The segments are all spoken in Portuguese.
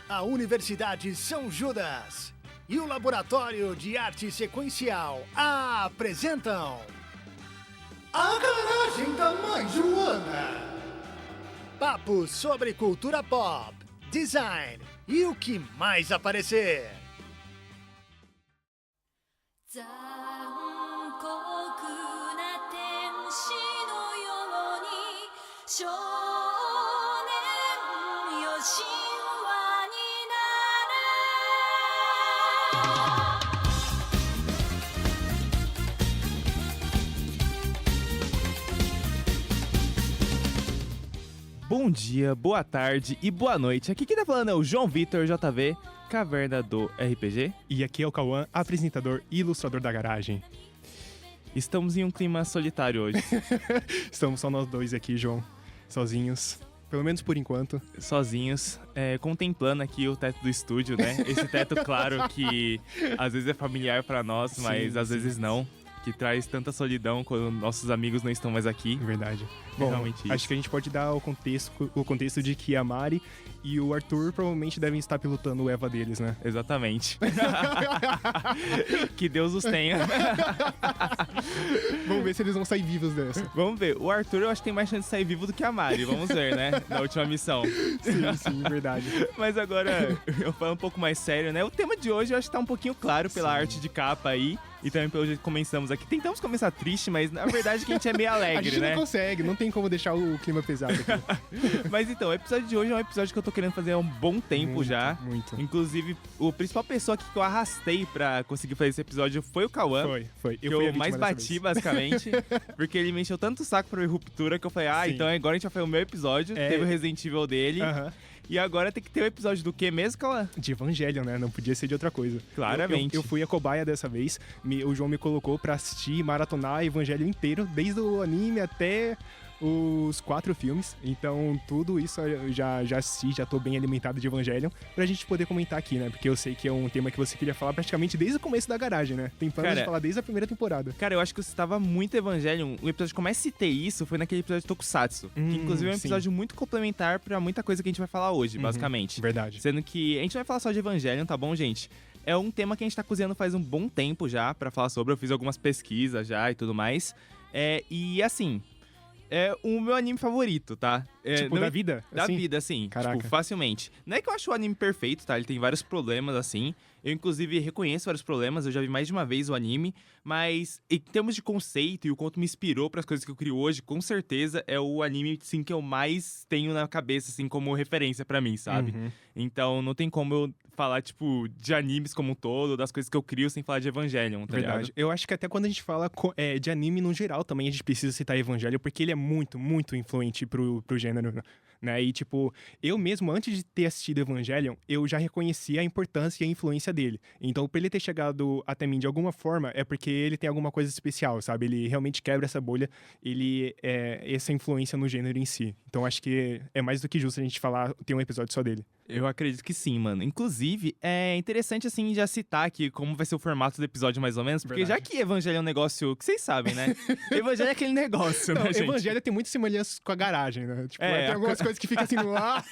a Universidade São Judas e o Laboratório de Arte Sequencial apresentam A Garagem da Mãe Joana. Papo sobre cultura pop, design e o que mais aparecer. Bom dia, boa tarde e boa noite. Aqui quem tá falando é o João Vitor JV, Caverna do RPG. E aqui é o Cauã, apresentador e ilustrador da garagem. Estamos em um clima solitário hoje. Estamos só nós dois aqui, João, sozinhos. Pelo menos por enquanto. Sozinhos, contemplando aqui o teto do estúdio, né? Esse teto, claro, que às vezes é familiar pra nós, mas às vezes não. Que traz tanta solidão quando nossos amigos não estão mais aqui. Verdade. Bom, acho que a gente pode dar o contexto de que a Mari e o Arthur provavelmente devem estar pilotando o Eva deles, né? Exatamente. Que Deus os tenha. Vamos ver se eles vão sair vivos dessa. Vamos ver. O Arthur eu acho que tem mais chance de sair vivo do que a Mari. Vamos ver, né? Na última missão. Sim, verdade. Mas agora, eu falo um pouco mais sério, né? O tema de hoje eu acho que tá um pouquinho claro pela arte de capa aí. E também pelo jeito que começamos aqui. Tentamos começar triste, mas na verdade que a gente é meio alegre, né? A gente não consegue, não tem como deixar o clima pesado aqui. Mas então, o episódio de hoje é um episódio que eu tô querendo fazer há um bom tempo já. Muito. Inclusive, a principal pessoa que eu arrastei pra conseguir fazer esse episódio foi o Cauã. Foi. Eu mais bati, basicamente. Porque ele me encheu tanto o saco pra ver Ruptura que eu falei, então agora a gente vai fazer o meu episódio. Teve o Resident Evil dele. E agora tem que ter o episódio do quê mesmo, Cauã? De Evangelion, né? Não podia ser de outra coisa. Claramente. Eu fui a cobaia dessa vez. O João me colocou pra assistir e maratonar Evangelion inteiro, desde o anime até os 4 filmes. Então, tudo isso eu já assisti, já tô bem alimentado de Evangelion, pra gente poder comentar aqui, né? Porque eu sei que é um tema que você queria falar praticamente desde o começo da garagem, né? Tem planos de falar desde a primeira temporada. Cara, eu acho que você estava muito Evangelion. O episódio que eu mais citei isso foi naquele episódio de Tokusatsu. Que inclusive é um episódio muito complementar pra muita coisa que a gente vai falar hoje, basicamente. Verdade. Sendo que a gente vai falar só de Evangelion, tá bom, gente? É um tema que a gente tá cozinhando faz um bom tempo já pra falar sobre. Eu fiz algumas pesquisas já e tudo mais. E assim, é o meu anime favorito, tá? Da vida? Da vida, assim. Caraca. Tipo, facilmente. Não é que eu acho o anime perfeito, tá? Ele tem vários problemas, assim. Eu, inclusive, reconheço vários problemas. Eu já vi mais de uma vez o anime. Mas, em termos de conceito e o quanto me inspirou para as coisas que eu crio hoje, com certeza é o anime, sim, que eu mais tenho na cabeça, assim, como referência pra mim, sabe? Então, não tem como eu falar, tipo, de animes como um todo, das coisas que eu crio, sem falar de Evangelion, tá Verdade. ligado? Eu acho que até quando a gente fala de anime no geral, também a gente precisa citar Evangelion, porque ele é muito, muito influente pro gênero, né? E, tipo, eu mesmo, antes de ter assistido Evangelion, eu já reconhecia a importância e a influência dele. Então, pra ele ter chegado até mim de alguma forma, é porque ele tem alguma coisa especial, sabe? Ele realmente quebra essa bolha, ele é essa influência no gênero em si. Então, acho que é mais do que justo a gente ter um episódio só dele. Eu acredito que sim, mano. Inclusive, é interessante, assim, já citar aqui como vai ser o formato do episódio, mais ou menos. Porque já que Evangelho é um negócio que vocês sabem, né? Evangelho é aquele negócio, né, gente? Evangelho tem muita semelhança com a garagem, né? Tipo, tem algumas coisas que ficam assim no ar.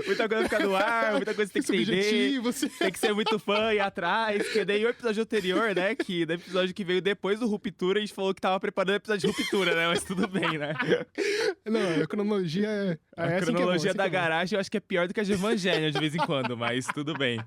Muita coisa fica no ar, muita coisa tem que entender. Tem que ser muito fã e ir atrás. Que daí o episódio anterior, né? Que no episódio que veio depois do Ruptura, a gente falou que tava preparando o episódio de Ruptura, né? Mas tudo bem, né? Não, a cronologia é a cronologia da garagem eu acho que é pior do que a de Evangelho de vez em quando, mas tudo bem.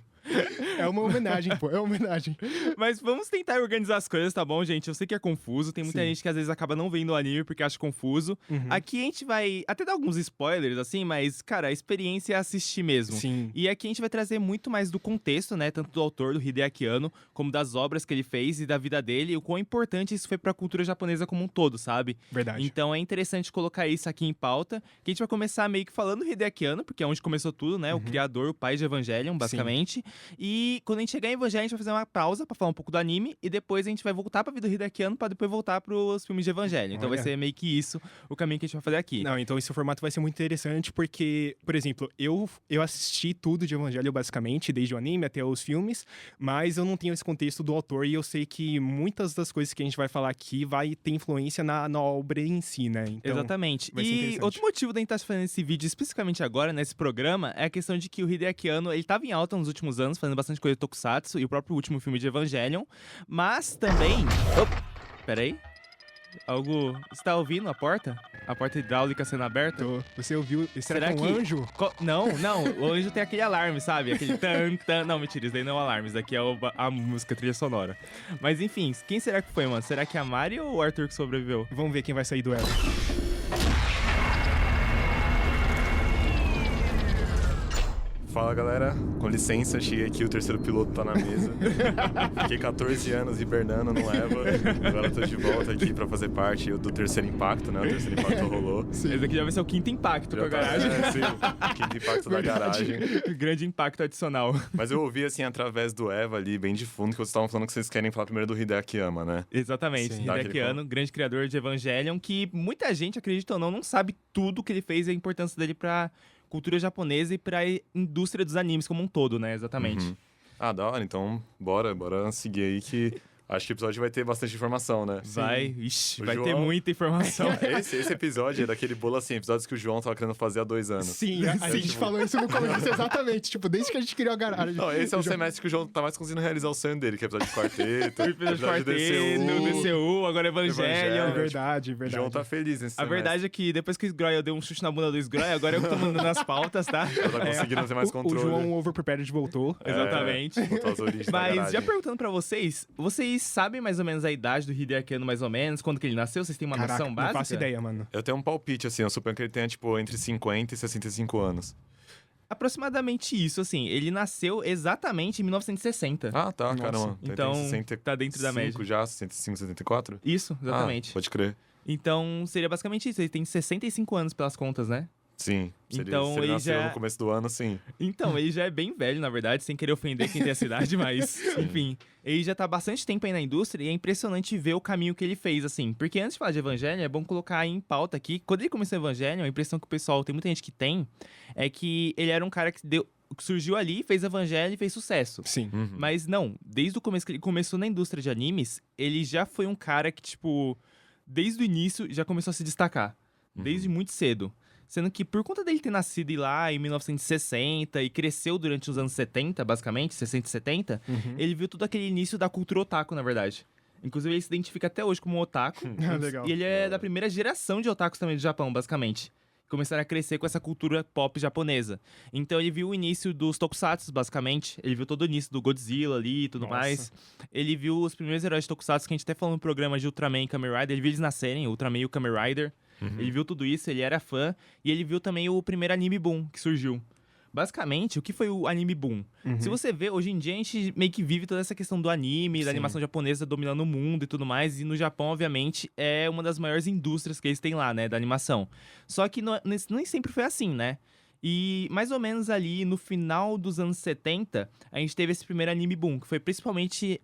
É uma homenagem, pô, é uma homenagem. Mas vamos tentar organizar as coisas, tá bom, gente? Eu sei que é confuso, tem muita gente que às vezes acaba não vendo o anime porque acha confuso. Aqui a gente vai até dar alguns spoilers, assim, mas, cara, a experiência é assistir mesmo. Sim. E aqui a gente vai trazer muito mais do contexto, né? Tanto do autor, do Hideaki Anno, como das obras que ele fez e da vida dele, e o quão importante isso foi pra cultura japonesa como um todo, sabe? Verdade. Então é interessante colocar isso aqui em pauta, que a gente vai começar meio que falando do Hideaki Anno, porque é onde começou tudo, né? O criador, o pai de Evangelion, basicamente. E quando a gente chegar em Evangelion, a gente vai fazer uma pausa pra falar um pouco do anime. E depois a gente vai voltar pra vida do Hideaki Anno pra depois voltar pros filmes de Evangelion. Então vai Olha. ser meio que isso o caminho que a gente vai fazer aqui. Não, então esse formato vai ser muito interessante porque, por exemplo, eu assisti tudo de Evangelho basicamente, desde o anime até os filmes, mas eu não tenho esse contexto do autor e eu sei que muitas das coisas que a gente vai falar aqui vai ter influência na obra em si, né? Então, Exatamente. vai ser E interessante. outro motivo da gente estar fazendo esse vídeo especificamente agora, nesse programa, é a questão de que o Hideaki Anno, ele tava em alta nos últimos anos, fazendo bastante coisa de Tokusatsu, e o próprio último filme de Evangelion, mas também... Peraí. Algo... Você tá ouvindo a porta? A porta hidráulica sendo aberta? Você ouviu? Será que é um que- anjo? Não, o anjo tem aquele alarme, sabe? Aquele tan, tan. Não, mentira, isso daí não é um alarme, isso daqui é a música, a trilha sonora. Mas enfim, quem será que foi, mano? Será que é a Mari ou o Arthur que sobreviveu? Vamos ver quem vai sair do elo. Fala galera, com licença, cheguei aqui, o terceiro piloto tá na mesa. Fiquei 14 anos hibernando no EVA, agora eu tô de volta aqui pra fazer parte do terceiro impacto, né? O terceiro impacto rolou. Esse daqui já vai ser o quinto impacto Já pra tá- garagem. Sim, o quinto impacto da garagem. Grande impacto adicional. Mas eu ouvi assim através do EVA ali, bem de fundo, que vocês estavam falando que vocês querem falar primeiro do Hideaki Yama, né? Exatamente, Sim. Hideaki Daquele Anno, grande criador de Evangelion, que muita gente, acredita ou não sabe tudo que ele fez e a importância dele pra cultura japonesa e pra indústria dos animes como um todo, né? Exatamente. Uhum. Ah, da hora, então bora seguir aí que acho que o episódio vai ter bastante informação, né? Ixi, O vai ter João- muita informação. Esse episódio é daquele bolo assim, episódios que o João tava querendo fazer há 2 anos. Sim, a gente tipo- falou isso no começo, exatamente. Tipo, desde que a gente criou a garagem. Não, esse é o semestre que o João tá mais conseguindo realizar o sonho dele, que é episódio de quarteto, O episódio de quarteto, DCU, agora Evangelion. É Evangelho. verdade, O verdade. João tá feliz nesse A semestre. verdade é que depois que o Sgroy deu um chute na bunda do Sgroy, agora eu que tô mandando as pautas, tá? Já tá conseguindo ter mais O controle. João Overprepared voltou. Exatamente. Botou as origens da Mas garagem. já perguntando pra vocês, vocês sabem mais ou menos a idade do Hideaki Anno, mais ou menos? Quando que ele nasceu? Vocês têm uma Caraca, noção não básica? faço ideia, mano. Eu tenho um palpite, assim, eu suponho que ele tenha, tipo, entre 50 e 65 anos. Aproximadamente isso, assim. Ele nasceu exatamente em 1960. Ah, tá, Nossa. caramba. Então, tem 65 tá dentro da média. já, 65, 64? Isso, exatamente. Ah, pode crer. Então, seria basicamente isso. Ele tem 65 anos pelas contas, né? Sim. Se Então, ele, se ele ele nasceu já- no começo do ano, sim. Então, ele já é bem velho, na verdade, sem querer ofender quem tem a cidade, mas, enfim. Ele já tá há bastante tempo aí na indústria e é impressionante ver o caminho que ele fez, assim. Porque antes de falar de Evangelion, é bom colocar em pauta aqui. Quando ele começou Evangelion, a impressão que o pessoal, tem muita gente que tem, é que ele era um cara que surgiu ali, fez Evangelion e fez sucesso. Sim. Uhum. Mas não, desde o começo que ele começou na indústria de animes, ele já foi um cara que, tipo, desde o início já começou a se destacar. Desde muito cedo. Sendo que por conta dele ter nascido lá em 1960 e cresceu durante os anos 70, basicamente, 60 e 70, ele viu todo aquele início da cultura otaku, na verdade. Inclusive, ele se identifica até hoje como um otaku. Ah, legal. E ele é da primeira geração de otakus também do Japão, basicamente. Começaram a crescer com essa cultura pop japonesa. Então ele viu o início dos tokusatsu, basicamente. Ele viu todo o início do Godzilla ali e tudo Nossa. mais. Ele viu os primeiros heróis de tokusatsu que a gente até falou no programa de Ultraman e Kamen Rider. Ele viu eles nascerem, o Ultraman e o Kamen Rider. Ele viu tudo isso, ele era fã. E ele viu também o primeiro anime boom que surgiu. Basicamente, o que foi o anime boom? Se você vê, hoje em dia a gente meio que vive toda essa questão do anime, da Sim. animação japonesa dominando o mundo e tudo mais. E no Japão, obviamente, é uma das maiores indústrias que eles têm lá, né, da animação. Só que nem sempre foi assim, né? E mais ou menos ali no final dos anos 70, a gente teve esse primeiro anime boom, que foi principalmente,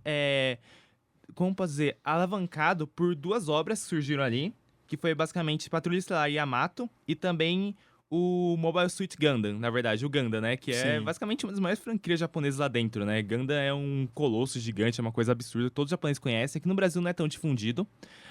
como posso dizer, alavancado por 2 obras que surgiram ali, que foi basicamente Patrulha Estelar Yamato e também o Mobile Suit Gundam, na verdade, o Gundam, né? Que é Sim. basicamente uma das maiores franquias japonesas lá dentro, né? Gundam é um colosso gigante, é uma coisa absurda, todos os japoneses conhecem, aqui no Brasil não é tão difundido,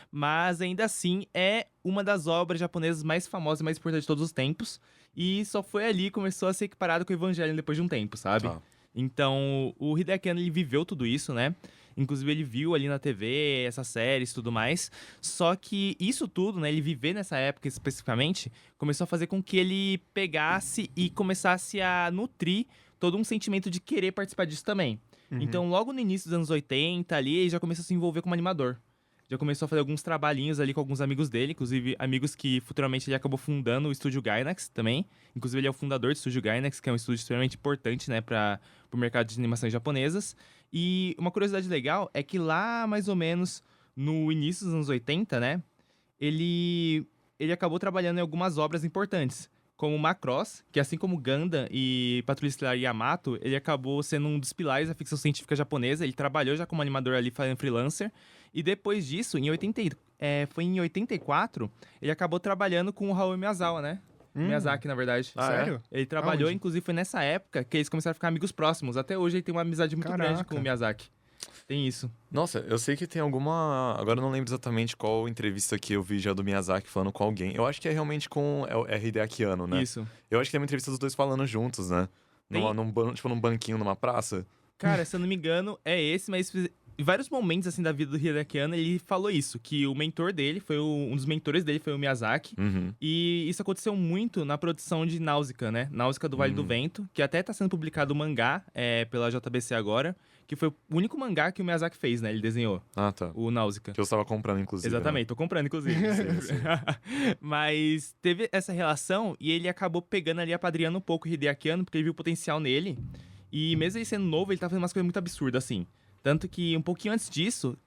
mas ainda assim é uma das obras japonesas mais famosas e mais importantes de todos os tempos, e só foi ali que começou a ser equiparado com o Evangelion depois de um tempo, sabe? Tá. Então, o Hideaki Anno, ele viveu tudo isso, né? Inclusive, ele viu ali na TV, essas séries e tudo mais. Só que isso tudo, né? Ele viver nessa época especificamente, começou a fazer com que ele pegasse e começasse a nutrir todo um sentimento de querer participar disso também. Então, logo no início dos anos 80, ali, ele já começou a se envolver como animador. Já começou a fazer alguns trabalhinhos ali com alguns amigos dele, inclusive amigos que futuramente ele acabou fundando o estúdio Gainax também. Inclusive, ele é o fundador do estúdio Gainax, que é um estúdio extremamente importante, né, para o mercado de animações japonesas. E uma curiosidade legal é que lá, mais ou menos, no início dos anos 80, né, ele acabou trabalhando em algumas obras importantes. como Macross, que assim como Gundam e Patrulha Estelar Yamato, ele acabou sendo um dos pilares da ficção científica japonesa. Ele trabalhou já como animador ali, fazendo freelancer. E depois disso, foi em 84, ele acabou trabalhando com o Hayao Miyazawa, né? Miyazaki, na verdade. Sério? Ele trabalhou, Aonde? inclusive foi nessa época que eles começaram a ficar amigos próximos. Até hoje ele tem uma amizade muito grande com o Miyazaki. Tem isso. Nossa, eu sei que tem alguma... Agora eu não lembro exatamente qual entrevista que eu vi já do Miyazaki falando com alguém. Eu acho que é realmente com é Hideaki Anno, né? Isso. Eu acho que tem uma entrevista dos dois falando juntos, né? Tem. Num banquinho, numa praça. Cara, se eu não me engano, é esse, mas em vários momentos assim da vida do Hideaki Anno, ele falou isso, que o mentor dele, um dos mentores dele foi o Miyazaki. Uhum. E isso aconteceu muito na produção de Náusea, né? Náusea do Vale do Vento, que até tá sendo publicado o mangá pela JBC agora, que foi o único mangá que o Miyazaki fez, né? Ele desenhou, Ah, tá. o Náusea. Que eu estava comprando, inclusive. Exatamente, tô comprando, inclusive. Sim. Mas teve essa relação e ele acabou pegando ali, apadrinhando um pouco o Hideaki Anno, porque ele viu o potencial nele. E mesmo ele sendo novo, ele tá fazendo umas coisas muito absurdas, assim. Tanto que, um pouquinho antes disso,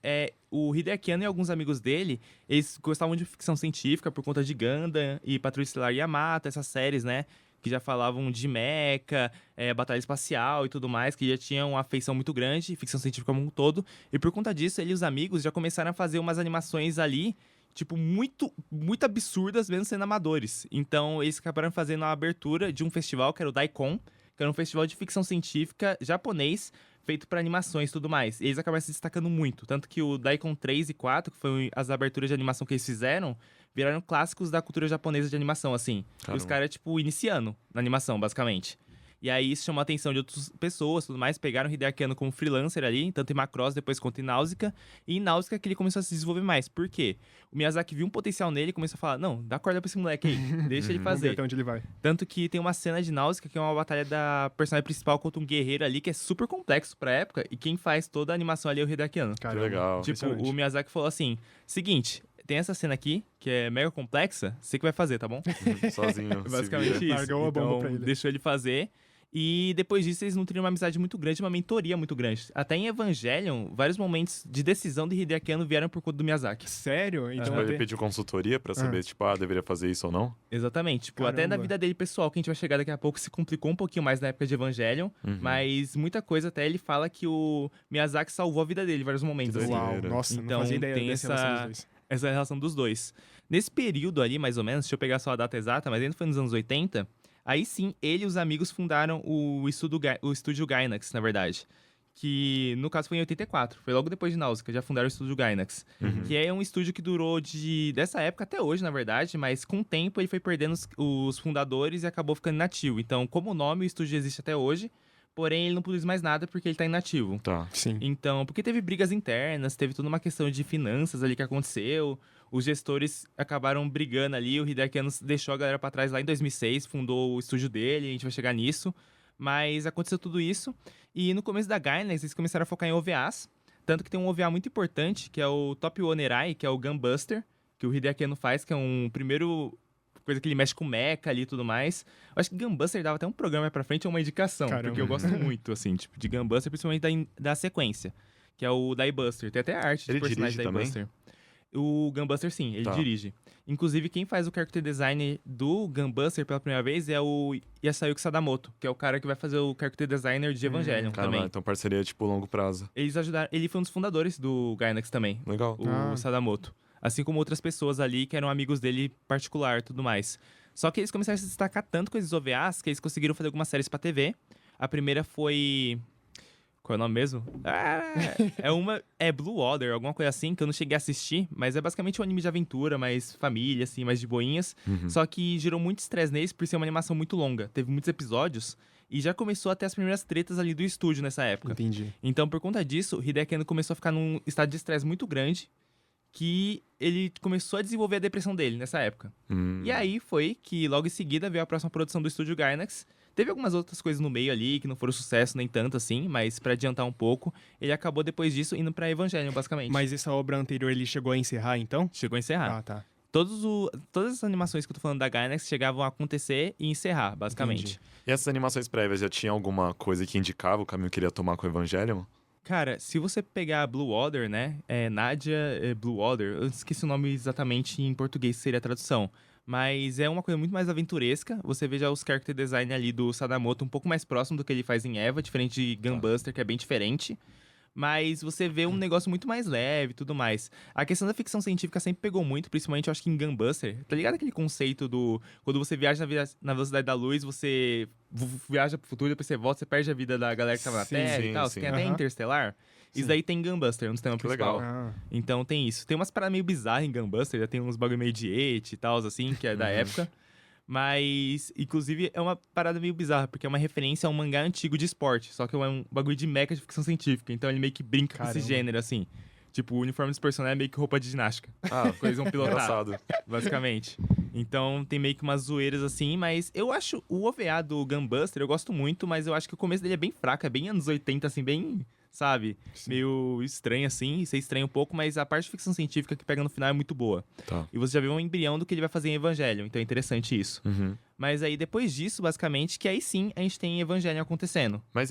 o Hideaki Anno e alguns amigos dele, eles gostavam de ficção científica por conta de Gundam e Patrulha Estelar Yamato, essas séries, né? Que já falavam de mecha, batalha espacial e tudo mais, que já tinham uma afeição muito grande, ficção científica como um todo. E por conta disso, ele e os amigos já começaram a fazer umas animações ali, tipo, muito, muito absurdas, mesmo sendo amadores. Então, eles acabaram fazendo a abertura de um festival, que era o Daikon, que era um festival de ficção científica japonês, feito para animações e tudo mais. E eles acabaram se destacando muito. Tanto que o Daikon 3 e 4, que foram as aberturas de animação que eles fizeram, viraram clássicos da cultura japonesa de animação, assim. E os caras, tipo, iniciando na animação, basicamente. E aí isso chamou a atenção de outras pessoas, tudo mais. Pegaram o Hideaki Anno como freelancer ali, tanto em Macross, depois quanto em Náusea. E em Náusea que ele começou a se desenvolver mais. Por quê? O Miyazaki viu um potencial nele e começou a falar, não, dá corda pra esse moleque aí, deixa ele Vamos ver fazer. até onde ele vai. Tanto que tem uma cena de Náusea, que é uma batalha da personagem principal contra um guerreiro ali, que é super complexo pra época. E quem faz toda a animação ali é o Hideaki Anno. Caramba, legal. Tipo, impressionante. o Miyazaki falou assim, seguinte, tem essa cena aqui, que é mega complexa, você que vai fazer, tá bom? Sozinho. se Basicamente vira. isso. Largou a bomba Então, pra ele. deixou ele fazer. E depois disso, eles nutriram uma amizade muito grande, uma mentoria muito grande. Até em Evangelion, vários momentos de decisão de Hideaki Anno vieram por conta do Miyazaki. Sério? Então Tipo, ele até- pediu consultoria pra saber, tipo, deveria fazer isso ou não? Exatamente. Tipo, até na Caramba. vida dele pessoal, que a gente vai chegar daqui a pouco, se complicou um pouquinho mais na época de Evangelion. Mas muita coisa, até ele fala que o Miyazaki salvou a vida dele em vários momentos. Que assim. Uau, doideira. nossa, Então, não fazia ideia tem dessa relação dos dois. essa relação dos dois. Nesse período ali, mais ou menos, deixa eu pegar só a data exata, mas ainda foi nos anos 80, aí sim, ele e os amigos fundaram o estúdio Gainax, na verdade. Que, no caso, foi em 84. Foi logo depois de Náusea, já fundaram o estúdio Gainax. Que é um estúdio que durou dessa época até hoje, na verdade, mas com o tempo ele foi perdendo os fundadores e acabou ficando inativo. Então, como o nome, o estúdio existe até hoje, porém ele não produz mais nada porque ele tá inativo. Tá. Sim. Então, porque teve brigas internas, teve toda uma questão de finanças ali que aconteceu, os gestores acabaram brigando ali, o Hideaki Anno deixou a galera pra trás lá em 2006, fundou o estúdio dele, a gente vai chegar nisso, mas aconteceu tudo isso, e no começo da Gainax eles começaram a focar em OVAs, tanto que tem um OVA muito importante, que é o Top One Erai, que é o Gunbuster, que o Hideaki Anno faz, que é um primeiro coisa que ele mexe com mecha ali e tudo mais. Eu acho que Gunbuster dava até um programa pra frente ou uma indicação, Caramba. porque eu gosto muito, assim, tipo, de Gunbuster, principalmente da sequência, que é o Diebuster. Tem até a arte Ele de personagem dirige também? Diebuster. O Gunbuster, sim, ele Tá. dirige. Inclusive, quem faz o character design do Gunbuster pela primeira vez é o Yasuyuki Sadamoto, que é o cara que vai fazer o character designer de Evangelion Caramba, também. então parceria, tipo, longo prazo. Eles ajudaram, ele foi um dos fundadores do Gainax também, Legal. o Sadamoto. Assim como outras pessoas ali que eram amigos dele particular e tudo mais. Só que eles começaram a se destacar tanto com esses OVAs que eles conseguiram fazer algumas séries pra TV. A primeira foi... Qual é o nome mesmo? É Blue Water, alguma coisa assim, que eu não cheguei a assistir, mas é basicamente um anime de aventura, mais família, assim, mais de boinhas. Só que gerou muito estresse neles por ser uma animação muito longa. Teve muitos episódios e já começou a ter as primeiras tretas ali do estúdio nessa época. Entendi. Então, por conta disso, Hideaki Anno começou a ficar num estado de estresse muito grande, que ele começou a desenvolver a depressão dele nessa época. E aí foi que, logo em seguida, veio a próxima produção do estúdio Gainax. Teve algumas outras coisas no meio ali, que não foram sucesso nem tanto assim, mas pra adiantar um pouco, ele acabou depois disso indo pra Evangelion, basicamente. Mas essa obra anterior ele chegou a encerrar, então? Chegou a encerrar. Ah, tá. Todas as animações que eu tô falando da Gainax chegavam a acontecer e encerrar, basicamente. Entendi. E essas animações prévias, já tinha alguma coisa que indicava o caminho que ele ia tomar com o Evangelion? Cara, se você pegar Blue Water, né? Nadia Blue Water, eu esqueci o nome exatamente em português, seria a tradução. Mas é uma coisa muito mais aventuresca. Você vê já os character design ali do Sadamoto um pouco mais próximo do que ele faz em Eva, diferente de Gunbuster, que é bem diferente. Mas você vê um negócio muito mais leve e tudo mais. A questão da ficção científica sempre pegou muito, principalmente eu acho que em Gunbuster. Tá ligado aquele conceito do... Quando você viaja na velocidade da luz, você viaja pro futuro, depois você volta, você perde a vida da galera que tava na Sim, Terra sim, e tal. sim. Você tem até Aham. Interstellar. Sim. Isso daí tem em Gunbuster, no sistema Que principal. legal. Ah, Então tem isso. Tem umas paradas meio bizarras em Gunbuster, já tem uns bagulho meio de et e tal, assim, que é da época. Mas, inclusive, é uma parada meio bizarra, porque é uma referência a um mangá antigo de esporte, só que é um bagulho de mecha de ficção científica. Então ele meio que brinca com esse Caramba. gênero, assim. Tipo, o uniforme dos personagens é meio que roupa de ginástica. Ah, Coisa vão pilotar, engraçado. basicamente. Então tem meio que umas zoeiras assim, mas eu acho o OVA do Gunbuster, eu gosto muito, mas eu acho que o começo dele é bem fraco, é bem anos 80, assim, bem, sabe? Sim. Meio estranho, assim, você estranha um pouco, mas a parte de ficção científica que pega no final é muito boa. Tá. E você já vê um embrião do que ele vai fazer em Evangelion, então é interessante isso. Uhum. Mas aí depois disso, basicamente, que aí sim a gente tem Evangelion acontecendo. Mas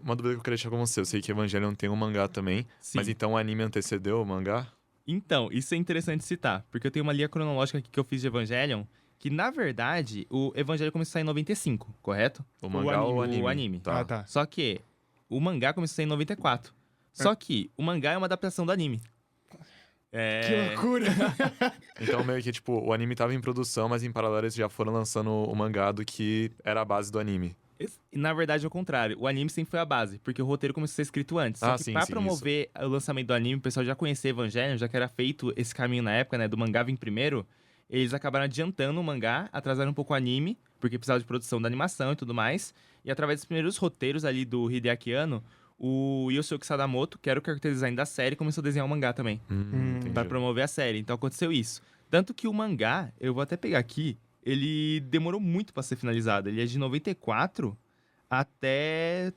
uma dúvida que eu queria deixar com você. Eu sei que Evangelion tem um mangá também, Sim. mas então o anime antecedeu o mangá? Então, isso é interessante citar, porque eu tenho uma linha cronológica aqui que eu fiz de Evangelion, que na verdade o Evangelion começou a sair em 95, correto? O mangá ou o anime. anime? O anime. Tá. Ah, tá. Só que o mangá começou a sair em 94. Só que o mangá é uma adaptação do anime. Que loucura! Então meio que, tipo, o anime tava em produção, mas em paralelo eles já foram lançando o mangá do que era a base do anime. Na verdade, é o contrário. O anime sempre foi a base, porque o roteiro começou a ser escrito antes. Só Ah, que sim, pra sim, promover o lançamento do anime, o pessoal já conhecia Evangelion, já que era feito esse caminho na época, né, do mangá vir primeiro, eles acabaram adiantando o mangá, atrasaram um pouco o anime, porque precisava de produção da animação e tudo mais. E através dos primeiros roteiros ali do Hideaki Anno, o Yosuke Sadamoto, que era o character design da série, começou a desenhar o mangá também, Entendi. pra promover a série. Então aconteceu isso. Tanto que o mangá, eu vou até pegar aqui, ele demorou muito pra ser finalizado. Ele é de 94 até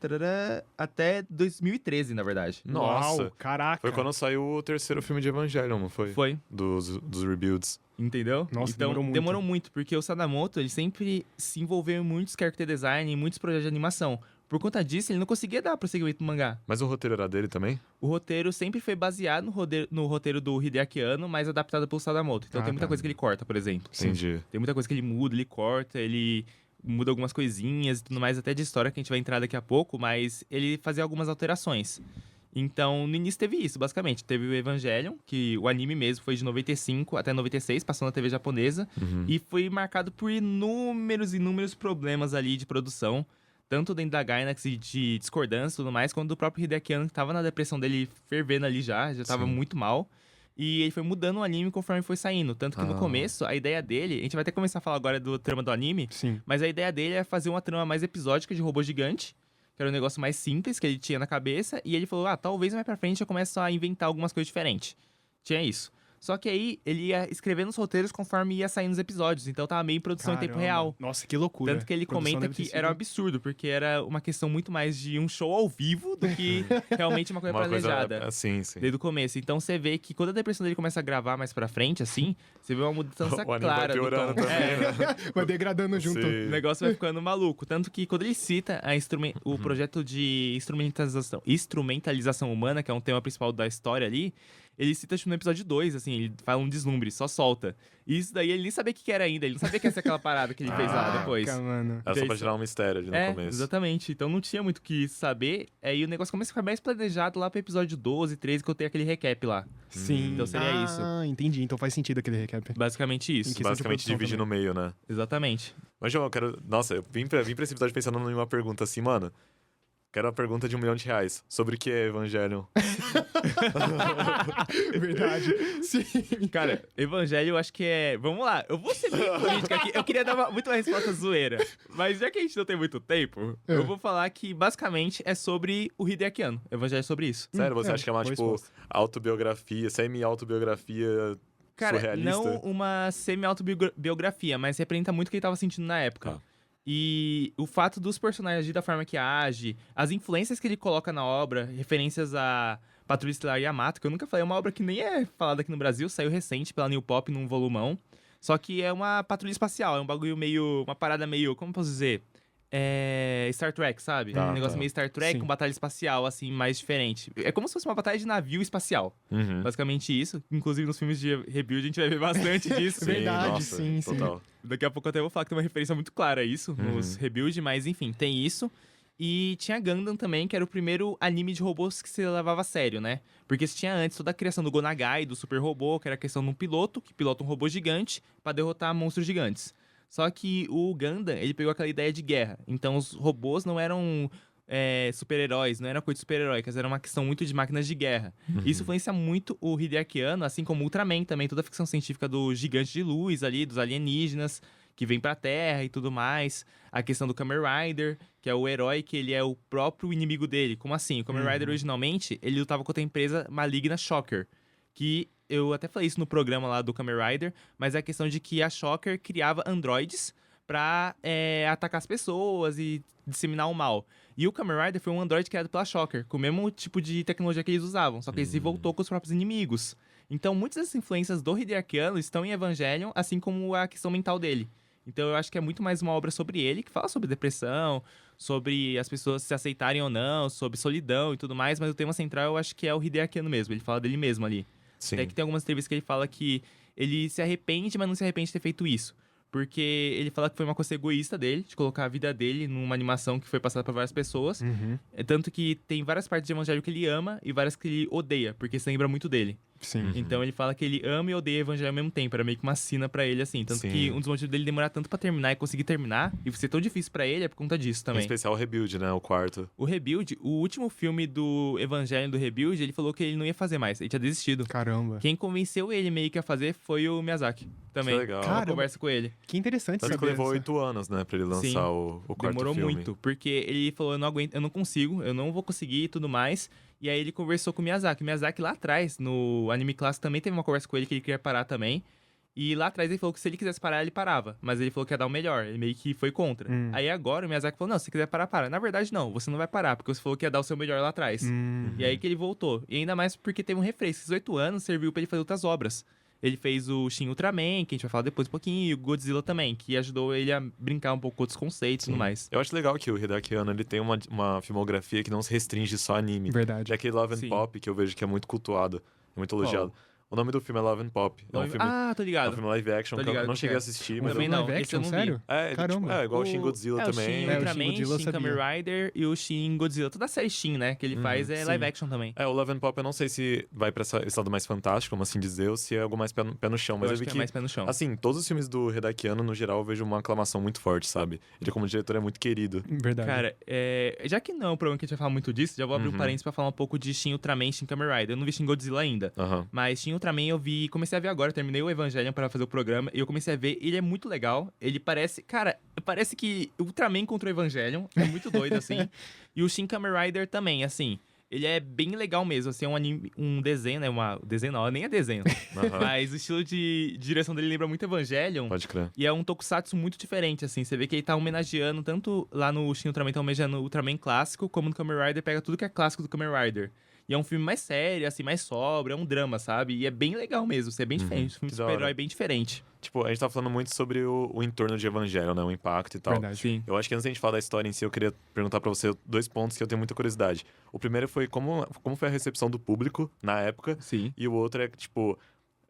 2013, na verdade. Nossa. Uau, caraca. Foi quando saiu o terceiro filme de Evangelion, não foi? Foi, Dos rebuilds. entendeu? Nossa, então, demorou muito. porque o Sadamoto, ele sempre se envolveu em muitos character design, em muitos projetos de animação. Por conta disso, ele não conseguia dar prosseguimento no mangá. Mas o roteiro era dele também? O roteiro sempre foi baseado no roteiro do Hideaki Anno, mas adaptado pelo Sadamoto. Então Ah, tem muita tá. coisa que ele corta, por exemplo. Entendi. Tem muita coisa que ele muda, ele corta, ele muda algumas coisinhas e tudo mais, até de história que a gente vai entrar daqui a pouco, mas ele fazia algumas alterações. Então, no início teve isso, basicamente. Teve o Evangelion, que o anime mesmo foi de 95 até 96, passou na TV japonesa, e foi marcado por inúmeros problemas ali de produção, tanto dentro da Gainax e de discordância e tudo mais, quanto do próprio Hideaki Anno, que tava na depressão dele fervendo ali já tava Sim. muito mal. E ele foi mudando o anime conforme foi saindo. Tanto que no Ah. começo, a ideia dele... A gente vai até começar a falar agora do trama do anime. Sim. Mas a ideia dele é fazer uma trama mais episódica de robô gigante. Que era um negócio mais simples que ele tinha na cabeça. E ele falou, talvez mais pra frente eu comece a inventar algumas coisas diferentes. Tinha isso. Só que aí, ele ia escrevendo os roteiros conforme ia saindo os episódios. Então tava meio em produção em tempo Caramba. real. Nossa, que loucura. Tanto que ele A produção comenta deve ter que sido- era um absurdo, porque era uma questão muito mais de um show ao vivo do que realmente uma coisa planejada. Sim, sim. Desde o começo. Então você vê que quando a depressão dele começa a gravar mais pra frente, assim, você vê uma mudança O anime clara vai do piorando tom. também, né? Vai degradando junto. Sim. O negócio vai ficando maluco. Tanto que quando ele cita o projeto de instrumentalização humana, que é um tema principal da história ali, ele cita no episódio 2, assim, ele fala um deslumbre, só solta. E isso daí ele nem sabia o que era ainda, ele não sabia que ia ser aquela parada que ele fez lá depois. Caraca, mano. Era só pra gerar um mistério ali no começo. Exatamente. Então não tinha muito o que saber. Aí o negócio começa a ficar mais planejado lá pro episódio 12, 13, que eu tenho aquele recap lá. Sim. Então seria isso. Ah, entendi. Então faz sentido aquele recap. Basicamente isso. Em questão de Basicamente produção divide também. no meio, né? Exatamente. Mas, João, eu quero... Nossa, eu vim pra esse episódio pensando em uma pergunta assim, mano. Quero uma pergunta de R$1 milhão. Sobre o que é Evangelion? Verdade. Sim. Cara, Evangelho eu acho que é... Vamos lá, eu vou ser bem política aqui. Eu queria dar muito uma resposta zoeira. Mas já que a gente não tem muito tempo, eu vou falar que basicamente é sobre o Hideaki Anno. Evangelho é sobre isso. Sério, você É, acha que é uma, boa tipo, resposta. autobiografia, semi-autobiografia Cara, surrealista? não uma semi-autobiografia, mas representa muito o que ele tava sentindo na época. Tá. E o fato dos personagens agir da forma que age, as influências que ele coloca na obra, referências a Patrulha Estelar Yamato, que eu nunca falei, é uma obra que nem é falada aqui no Brasil, saiu recente pela New Pop num volumão. Só que é uma patrulha espacial, é um bagulho meio... Uma parada meio... Como eu posso dizer? Star Trek, sabe? Tá, Um negócio tá. meio Star Trek Sim. com batalha espacial, assim, mais diferente. É como se fosse uma batalha de navio espacial. Uhum. Basicamente isso. Inclusive nos filmes de Rebuild a gente vai ver bastante disso. Sim, Verdade, nossa, sim, sim. total. Daqui a pouco eu até vou falar que tem uma referência muito clara a isso nos Uhum. Rebuild, mas enfim, tem isso. E tinha Gundam também, que era o primeiro anime de robôs que se levava a sério, né? Porque se tinha antes toda a criação do Gonagai, do super robô, que era a questão de um piloto, que pilota um robô gigante pra derrotar monstros gigantes. Só que o Gundam, ele pegou aquela ideia de guerra. Então os robôs não eram super-heróis, não era coisa super-heróicas, era uma questão muito de máquinas de guerra. Isso influencia muito o Hideaki Anno, assim como o Ultraman também, toda a ficção científica do gigante de luz ali, dos alienígenas, que vem pra Terra e tudo mais. A questão do Kamen Rider, que é o herói que ele é o próprio inimigo dele. Como assim? O Kamen Rider, originalmente, ele lutava contra a empresa maligna Shocker, que eu até falei isso no programa lá do Kamen Rider, mas é a questão de que a Shocker criava androides pra atacar as pessoas e disseminar o mal. E o Kamen Rider foi um androide criado pela Shocker, com o mesmo tipo de tecnologia que eles usavam, só que ele se voltou com os próprios inimigos. Então, muitas das influências do Hideaki Anno estão em Evangelion, assim como a questão mental dele. Então, eu acho que é muito mais uma obra sobre ele, que fala sobre depressão, sobre as pessoas se aceitarem ou não, sobre solidão e tudo mais, mas o tema central eu acho que é o Hideaki Anno mesmo, ele fala dele mesmo ali. Sim. Até que tem algumas entrevistas que ele fala que ele se arrepende, mas não se arrepende de ter feito isso. Porque ele fala que foi uma coisa egoísta dele, de colocar a vida dele numa animação que foi passada por várias pessoas. Tanto que tem várias partes de Evangelho que ele ama e várias que ele odeia, porque se lembra muito dele. Sim. Então ele fala que ele ama e odeia Evangelho ao mesmo tempo. Era meio que uma sina pra ele, assim. Tanto Sim. que um dos motivos dele demorar tanto pra terminar e conseguir terminar, e ser tão difícil pra ele, é por conta disso Em também. especial o Rebuild, né? O quarto. O Rebuild, o último filme do Evangelho do Rebuild, ele falou que ele não ia fazer mais. Ele tinha desistido. Caramba. Quem convenceu ele meio que a fazer foi o Miyazaki. Também. Que legal. Uma Caramba. conversa com ele. Que interessante Tanto que saber. levou essa- 8 anos, né? Pra ele lançar Sim. o quarto Demorou filme. muito, porque ele falou, eu não aguento, eu não consigo, eu não vou conseguir e tudo mais. E aí ele conversou com o Miyazaki. O Miyazaki lá atrás, no Anime Class, também teve uma conversa com ele que ele queria parar também. E lá atrás ele falou que se ele quisesse parar, ele parava. Mas ele falou que ia dar o melhor, ele meio que foi contra. Aí agora o Miyazaki falou, não, se você quiser parar, para. Na verdade não, você não vai parar, porque você falou que ia dar o seu melhor lá atrás. E aí que ele voltou. E ainda mais porque teve um refresco. Esses 8 anos serviu pra ele fazer outras obras. Ele fez o Shin Ultraman, que a gente vai falar depois um pouquinho, e o Godzilla também, que ajudou ele a brincar um pouco com outros conceitos e tudo mais. Eu acho legal que o Hideaki Anno, ele tem uma filmografia que não se restringe só a anime. Verdade. É aquele Love and Sim. Pop que eu vejo que é muito cultuado, é muito elogiado. O nome do filme é Love and Pop. É um filme, Ah, tô é um ligado. filme live action Tô que eu ligado não que cheguei é. a assistir, Um mas Também filme não, live esse eu action, não vi. sério? É, Caramba. igual o Shin Godzilla É, também. O Shin É, o Shin Ultraman, Godzilla eu Shin sabia. Kamen Rider e o Shin Godzilla. Toda a série Shin, né, que ele faz é sim. live action também. É, o Love and Pop eu não sei se vai pra esse lado mais fantástico, como assim dizer, ou se é algo mais pé no chão. Mas Eu eu acho vi que que, é mais pé no chão. assim, todos os filmes do Hideaki Anno, no geral, eu vejo uma aclamação muito forte, sabe? Ele como diretor é muito querido. Verdade. Cara, já que não é um programa que a gente vai falar muito disso, já vou abrir um parênteses pra falar um pouco de Shin Ultraman e Shin Kamen Rider. Eu não vi Shin Godzilla ainda. Aham. Mas Shin Ultraman eu vi, comecei a ver agora, terminei o Evangelion para fazer o programa e eu comecei a ver, ele é muito legal. Ele parece, cara, parece que o Ultraman contra o Evangelion, é muito doido assim. E o Shin Kamen Rider também, assim. Ele é bem legal mesmo, assim, é um anime, um desenho, né? Desenho não, nem é desenho. Aham. Mas o estilo de direção dele lembra muito Evangelion. Pode crer. E é um tokusatsu muito diferente, assim. Você vê que ele tá homenageando, tanto lá no Shin Ultraman, tá homenageando o Ultraman clássico, como no Kamen Rider pega tudo que é clássico do Kamen Rider. E é um filme mais sério, assim, mais sóbrio, é um drama, sabe? E é bem legal mesmo, é bem diferente. Um filme de que da hora. super-herói bem diferente. Tipo, a gente tá falando muito sobre o entorno de Evangelho, né? O impacto e tal. Verdade. Sim. Eu acho que antes da gente falar da história em si, eu queria perguntar pra você 2 pontos que eu tenho muita curiosidade. O primeiro foi como foi a recepção do público na época. Sim, E o outro é que, tipo,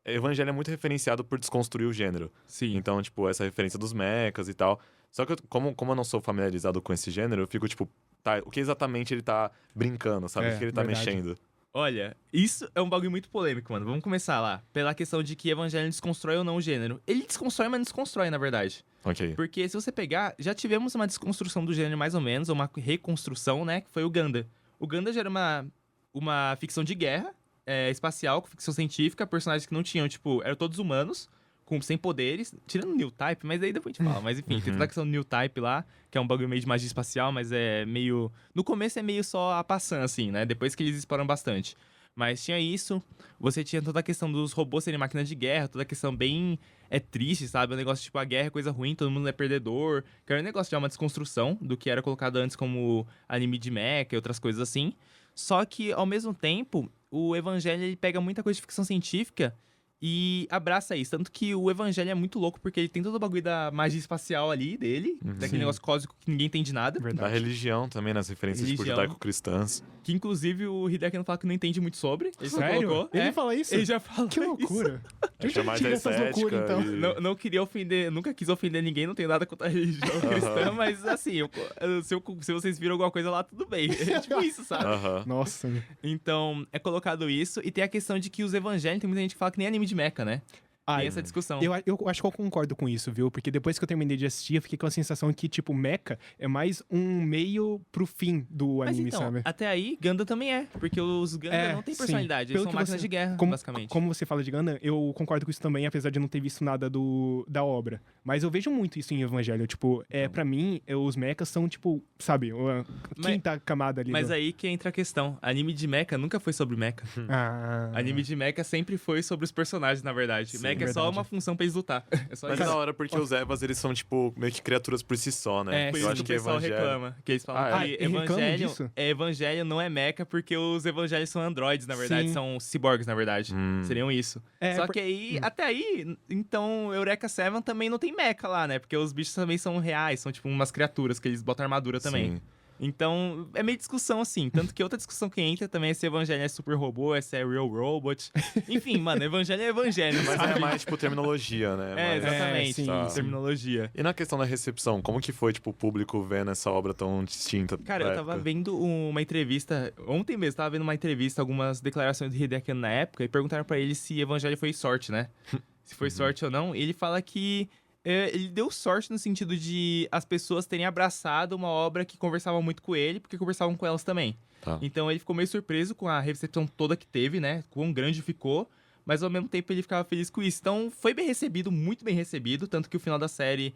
Evangelho é muito referenciado por desconstruir o gênero. sim. Então, tipo, essa referência dos mechas e tal. Só que, como eu não sou familiarizado com esse gênero, eu fico, tipo, tá, o que exatamente ele tá brincando, sabe? É, O que ele tá verdade. mexendo. Olha, isso é um bagulho muito polêmico, mano. Vamos começar lá. Pela questão de que Evangelion desconstrói ou não o gênero. Ele desconstrói, mas não desconstrói, na verdade. Ok. Porque se você pegar, já tivemos uma desconstrução do gênero mais ou menos, ou uma reconstrução, né? Que foi o Gundam. O Gundam já era uma ficção de guerra espacial, com ficção científica, personagens que não tinham, tipo, eram todos humanos, sem poderes, tirando o New Type, mas aí depois a gente fala. Mas enfim, tem toda a questão do New Type lá, que é um bagulho meio de magia espacial, mas é meio... No começo é meio só a passando, assim, né? Depois que eles exploram bastante. Mas tinha isso, você tinha toda a questão dos robôs serem máquinas de guerra, toda a questão bem triste, sabe? Um negócio tipo, a guerra é coisa ruim, todo mundo é perdedor. Que era um negócio de uma desconstrução do que era colocado antes como anime de mecha e outras coisas assim. Só que, ao mesmo tempo, o Evangelho ele pega muita coisa de ficção científica e abraça isso. Tanto que o Evangelho é muito louco, porque ele tem todo o bagulho da magia espacial ali dele, daquele Sim. negócio cósmico que ninguém entende nada. Da Verdade. religião também, nas referências tipo, Religião. judaico-cristãs. Que inclusive o Hideki não fala que não entende muito sobre. Ele só Sério? colocou. Ele é, fala isso? Ele já fala Que isso. loucura. De onde Acho que é ele mais tira essas estética loucuras, então? e- Não queria ofender, nunca quis ofender ninguém, não tenho nada contra a religião cristã, mas assim, se vocês viram alguma coisa lá, tudo bem. É tipo isso, sabe? Aham. Nossa. Então, é colocado isso, e tem a questão de que os evangélicos, tem muita gente que fala que nem anime de mecha, né? Tem essa discussão. Eu acho que eu concordo com isso, viu? Porque depois que eu terminei de assistir, eu fiquei com a sensação que, tipo, mecha é mais um meio pro fim do Mas anime, então, sabe? até aí, Ganda também é. Porque os Ganda É, não têm sim. personalidade, Pelo eles são que máquinas você- de guerra, Como, basicamente. como você fala de Gundam, eu concordo com isso também, apesar de eu não ter visto nada da obra. Mas eu vejo muito isso em Evangelho. Tipo, pra mim, os mechas são, tipo, sabe, a quinta camada ali. Mas do... aí que entra a questão. Anime de mecha nunca foi sobre mecha. Ah, Anime de mecha sempre foi sobre os personagens, na verdade. Sim, Mecha é só verdade. uma função pra eles lutar. É só Mas isso. é da hora, porque os Evas, eles são, tipo, meio que criaturas por si só, né? É, Por sim. isso Eu acho que o que pessoal Evangelho... reclama. Que eles falam Ah, que e reclamam Evangelho, disso? Evangelho não é mecha porque os Evangelhos são androides, na verdade. Sim. São ciborgues, na verdade. Seriam isso. É, Só que aí, até aí, então, Eureka 7 também não tem mecha lá, né? Porque os bichos também são reais, são tipo umas criaturas que eles botam armadura também. Sim. Então, é meio discussão assim. Tanto que outra discussão que entra também é se Evangelho é super robô, se é real robot. Enfim, mano, Evangelho é Evangelho, Mas sabe? é mais, tipo, terminologia, né? É, Mas- exatamente. sim, Tá. sim. Terminologia. E na questão da recepção, como que foi, tipo, o público vendo essa obra tão distinta Cara, da eu tava época? vendo uma entrevista, ontem mesmo, tava vendo uma entrevista, algumas declarações do Hideki na época, e perguntaram pra ele se Evangelho foi sorte, né? Se foi sorte ou não. E ele fala que ele deu sorte no sentido de as pessoas terem abraçado uma obra que conversava muito com ele, porque conversavam com elas também. Tá. Então ele ficou meio surpreso com a recepção toda que teve, né? Quão grande ficou. Mas ao mesmo tempo ele ficava feliz com isso. Então foi bem recebido, muito bem recebido. Tanto que o final da série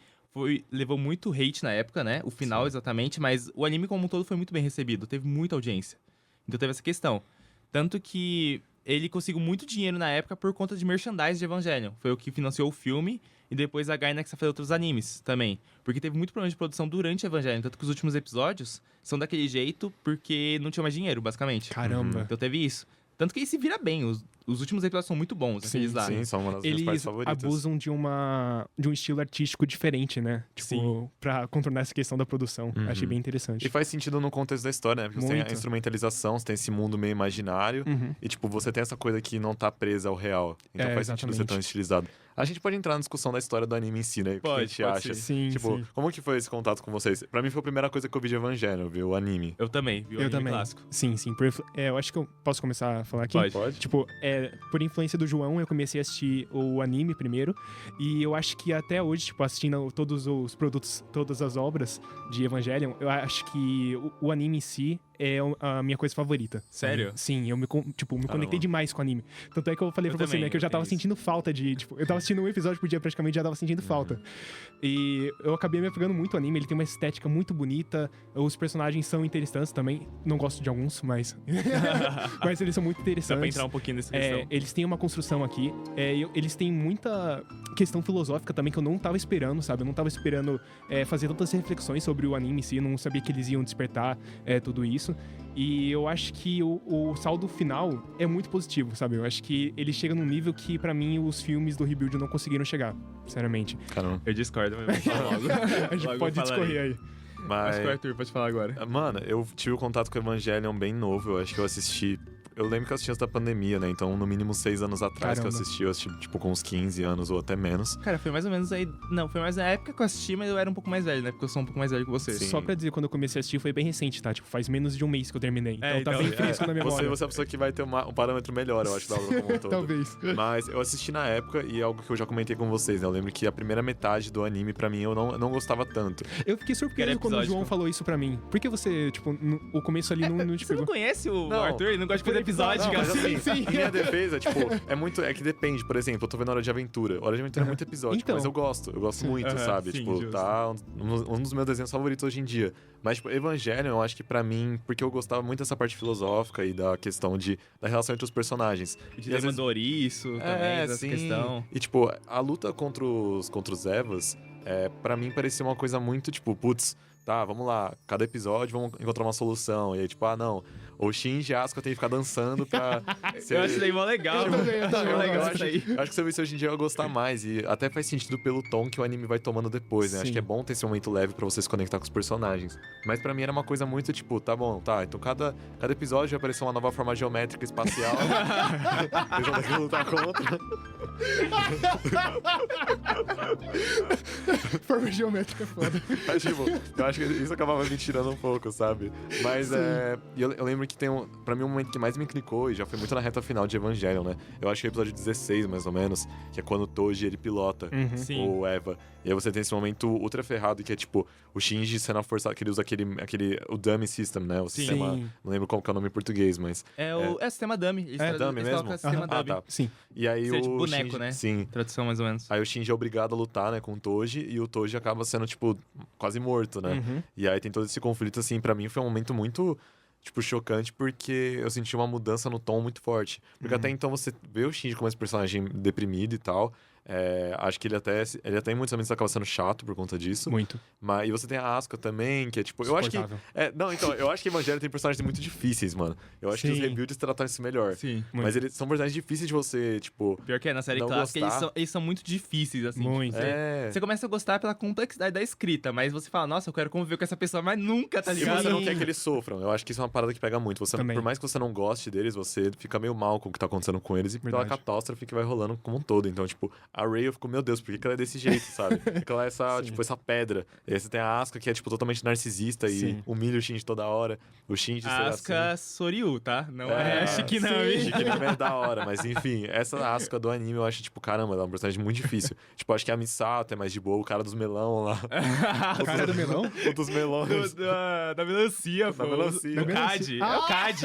levou muito hate na época, né? O final exatamente. Mas o anime como um todo foi muito bem recebido. Teve muita audiência. Então teve essa questão. Tanto que ele conseguiu muito dinheiro na época por conta de merchandise de Evangelion. Foi o que financiou o filme. E depois a Gainax fez outros animes também. Porque teve muito problema de produção durante Evangelion. Tanto que os últimos episódios são daquele jeito porque não tinha mais dinheiro, basicamente. Caramba. Então teve isso. Tanto que ele se vira bem. Os últimos episódios são muito bons, aqueles lá. Sim, são uma das minhas partes Eles favoritas. abusam de um estilo artístico diferente, né? Tipo, Sim. pra contornar essa questão da produção. Uhum. Achei bem interessante. E faz sentido no contexto da história, né? Porque você tem a Muito. instrumentalização, você tem esse mundo meio imaginário. Uhum. E, tipo, você tem essa coisa que não tá presa ao real. Então É, faz sentido ser tão exatamente. estilizado. A gente pode entrar na discussão da história do anime em si, né? O que a Pode, gente pode acha? ser. Sim, Tipo, sim. como que foi esse contato com vocês? Pra mim foi a primeira coisa que eu vi de Evangelho, viu? O anime. Eu também, vi o Eu anime também. clássico. Sim, sim. Eu acho que eu posso começar a falar aqui. Pode. Tipo, por influência do João, eu comecei a assistir o anime primeiro. E eu acho que até hoje, tipo, assistindo todos os produtos, todas as obras de Evangelion, eu acho que o anime em si é a minha coisa favorita. sabe? Sério? Sim, eu me conectei demais com o anime. Tanto é que eu falei Eu pra você, também, né, que eu já eu tava tenho isso. sentindo falta de. Tipo, eu tava assistindo um episódio por dia praticamente, já tava sentindo falta. E eu acabei me apegando muito ao anime, ele tem uma estética muito bonita, os personagens são interessantes também. Não gosto de alguns, mas. mas eles são muito interessantes. Dá pra entrar um pouquinho nessa questão. Eles têm uma construção aqui. Eles têm muita questão filosófica também que eu não tava esperando, sabe? Eu não tava esperando fazer tantas reflexões sobre o anime em si. Eu não sabia que eles iam despertar tudo isso. E eu acho que o saldo final é muito positivo, sabe? Eu acho que ele chega num nível que, pra mim, os filmes do Rebuild não conseguiram chegar, sinceramente. Caramba. Eu discordo, mas eu vou falar logo. A gente Logo pode eu falarei. discorrer aí. Mas, Acho que o Arthur pode falar agora. mano, eu tive o contato com o Evangelion bem novo. Eu acho que eu assisti... Eu lembro que eu assisti antes da pandemia, né? Então, no mínimo 6 anos atrás que Caramba. eu assisti, tipo, com uns 15 anos ou até menos. Cara, foi mais ou menos aí. Não, foi mais na época que eu assisti, mas eu era um pouco mais velho, né? Porque eu sou um pouco mais velho que você. Sim. Só pra dizer, quando eu comecei a assistir, foi bem recente, tá? Tipo, faz menos de um mês que eu terminei. Então, tá então, bem fresco na memória. Você é a pessoa que vai ter um parâmetro melhor, eu acho, da obra como um todo. Talvez. Mas eu assisti na época e é algo que eu já comentei com vocês, né? Eu lembro que a primeira metade do anime, pra mim, eu não gostava tanto. Eu fiquei surpreso Era quando o João episódico. falou isso pra mim. Por que você, tipo, o começo ali não te Você não pegou? conhece o Não. Arthur? Ele não gosta de fazer episódio, Não, cara. mas assim, sim. em minha defesa, tipo, é que depende. Por exemplo, eu tô vendo Hora de Aventura. Hora de Aventura é muito episódio, Então. mas eu gosto muito, Aham, sabe? sim, Tipo, justo. tá um dos meus desenhos favoritos hoje em dia. Mas, tipo, Evangelion, eu acho que pra mim, porque eu gostava muito dessa parte filosófica e da questão da relação entre os personagens. O E às dilema vezes- do Ouriço também, essa sim. questão. E, tipo, a luta contra os Evas, pra mim parecia uma coisa muito, tipo, putz, tá, vamos lá, cada episódio vamos encontrar uma solução. E aí, tipo, não, o Shinji e a Asuka tem que ficar dançando pra... Eu acho isso aí mó legal. Eu acho que se eu visse hoje em dia eu ia gostar mais. E até faz sentido pelo tom que o anime vai tomando depois, né? Sim. Acho que é bom ter esse momento leve pra você se conectar com os personagens. Mas pra mim era uma coisa muito tipo, tá bom, tá, então cada episódio vai aparecer uma nova forma geométrica espacial. Eles vão ter que lutar contra. Forma geométrica foda. Mas, tipo, eu acho que isso acabava me tirando um pouco, sabe? Mas eu lembro que tem pra mim um momento que mais me clicou, e já foi muito na reta final de Evangelion, né? Eu acho que é o episódio 16, mais ou menos, que é quando o Toji ele pilota Sim. o Eva. E aí você tem esse momento ultra ferrado que é tipo o Shinji sendo forçado, que ele usa o dummy system, né? O sistema. Não lembro qual que é o nome em português, mas. É o sistema dummy. Dummy mesmo? Sistema dummy. Tá. Sim. E aí Seria o tipo boneco, Shinji, né? Sim. Tradução mais ou menos. Aí o Shinji é obrigado a lutar, né, com o Toji, e o Toji acaba sendo, tipo, quase morto, né? E aí tem todo esse conflito, assim, pra mim foi um momento muito, tipo, chocante, porque eu senti uma mudança no tom muito forte. Porque até então você vê o Shinji como esse personagem deprimido e tal. Acho que ele até em muitos momentos acaba sendo chato por conta disso. Muito. E você tem a Asuka também, que é tipo... Eu acho que... eu acho que Evangelho tem personagens muito difíceis, mano. Eu acho que os rebuilds tratam isso melhor. Sim. Mas eles são personagens difíceis de você, tipo... Pior que na série não clássica gostar. eles são muito difíceis, assim. Muito. Você começa a gostar pela complexidade da escrita, mas você fala, nossa, eu quero conviver com essa pessoa, mas nunca, tá E ligado? você não quer que eles sofram. Eu acho que isso é uma parada que pega muito. Você, Também. por mais que você não goste deles, você fica meio mal com o que tá acontecendo com eles e pela Verdade. catástrofe que vai rolando como um todo. Então, tipo, a Rey, eu fico, meu Deus, por que ela é desse jeito, sabe? Porque ela é essa pedra. E aí você tem a Asuka, que é, tipo, totalmente narcisista e humilha o Shinji toda hora. O Shinji ser Asuka assim. Soryu, tá? Não é a Shikinami. Shikinami é da hora, mas enfim, essa Asuka do anime eu acho, tipo, caramba, ela é um personagem muito difícil. Tipo, acho que a Misato é mais de boa, o cara dos melão lá. O cara do melão? O dos melões. Da melancia, pô. Da melancia. O Cad. É o Cad.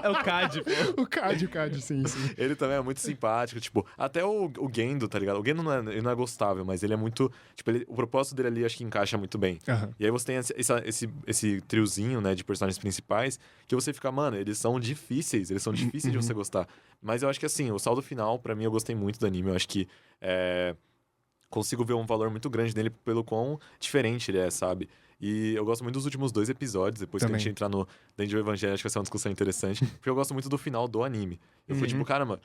É o Cad, pô. O Cad, sim. Ele também é muito simpático, tipo, até o Gendo, tá ligado? O Gendo ele não é gostável, mas ele é muito, tipo, o propósito dele ali acho que encaixa muito bem. E aí você tem esse triozinho, né, de personagens principais, que você fica, mano, eles são difíceis de você gostar. Mas eu acho que, assim, o saldo final, pra mim, eu gostei muito do anime, eu acho que consigo ver um valor muito grande nele pelo quão diferente ele é, sabe? E eu gosto muito dos últimos 2 episódios, depois que a gente entrar no Dentro do Evangelho, acho que vai ser uma discussão interessante, porque eu gosto muito do final do anime. Eu fui tipo, caramba,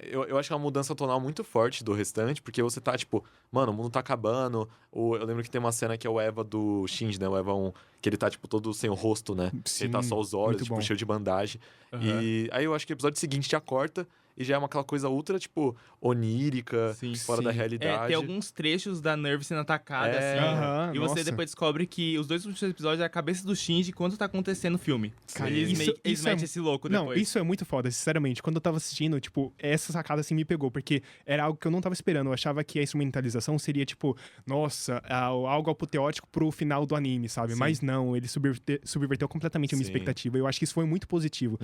eu acho que é uma mudança tonal muito forte do restante, porque você tá, tipo, mano, o mundo tá acabando. Eu lembro que tem uma cena que é o Eva do Shinji, né? O Eva 1, que ele tá, tipo, todo sem o rosto, né? Sim, ele tá só os olhos, tipo, bom. cheio de bandagem. E aí eu acho que o episódio seguinte já corta e já é aquela coisa ultra, tipo, onírica, fora da realidade. Tem alguns trechos da Nerve sendo atacada, assim. E você depois descobre que os 2 últimos episódios é a cabeça do Shinji quando tá acontecendo o filme. Cara, eles metem esse louco depois. Não, isso é muito foda, sinceramente. Quando eu tava assistindo, tipo, essa sacada assim me pegou, porque era algo que eu não tava esperando. Eu achava que a instrumentalização seria, tipo, nossa, algo apoteótico pro final do anime, sabe? Mas não, ele subverteu completamente a minha expectativa. Eu acho que isso foi muito positivo.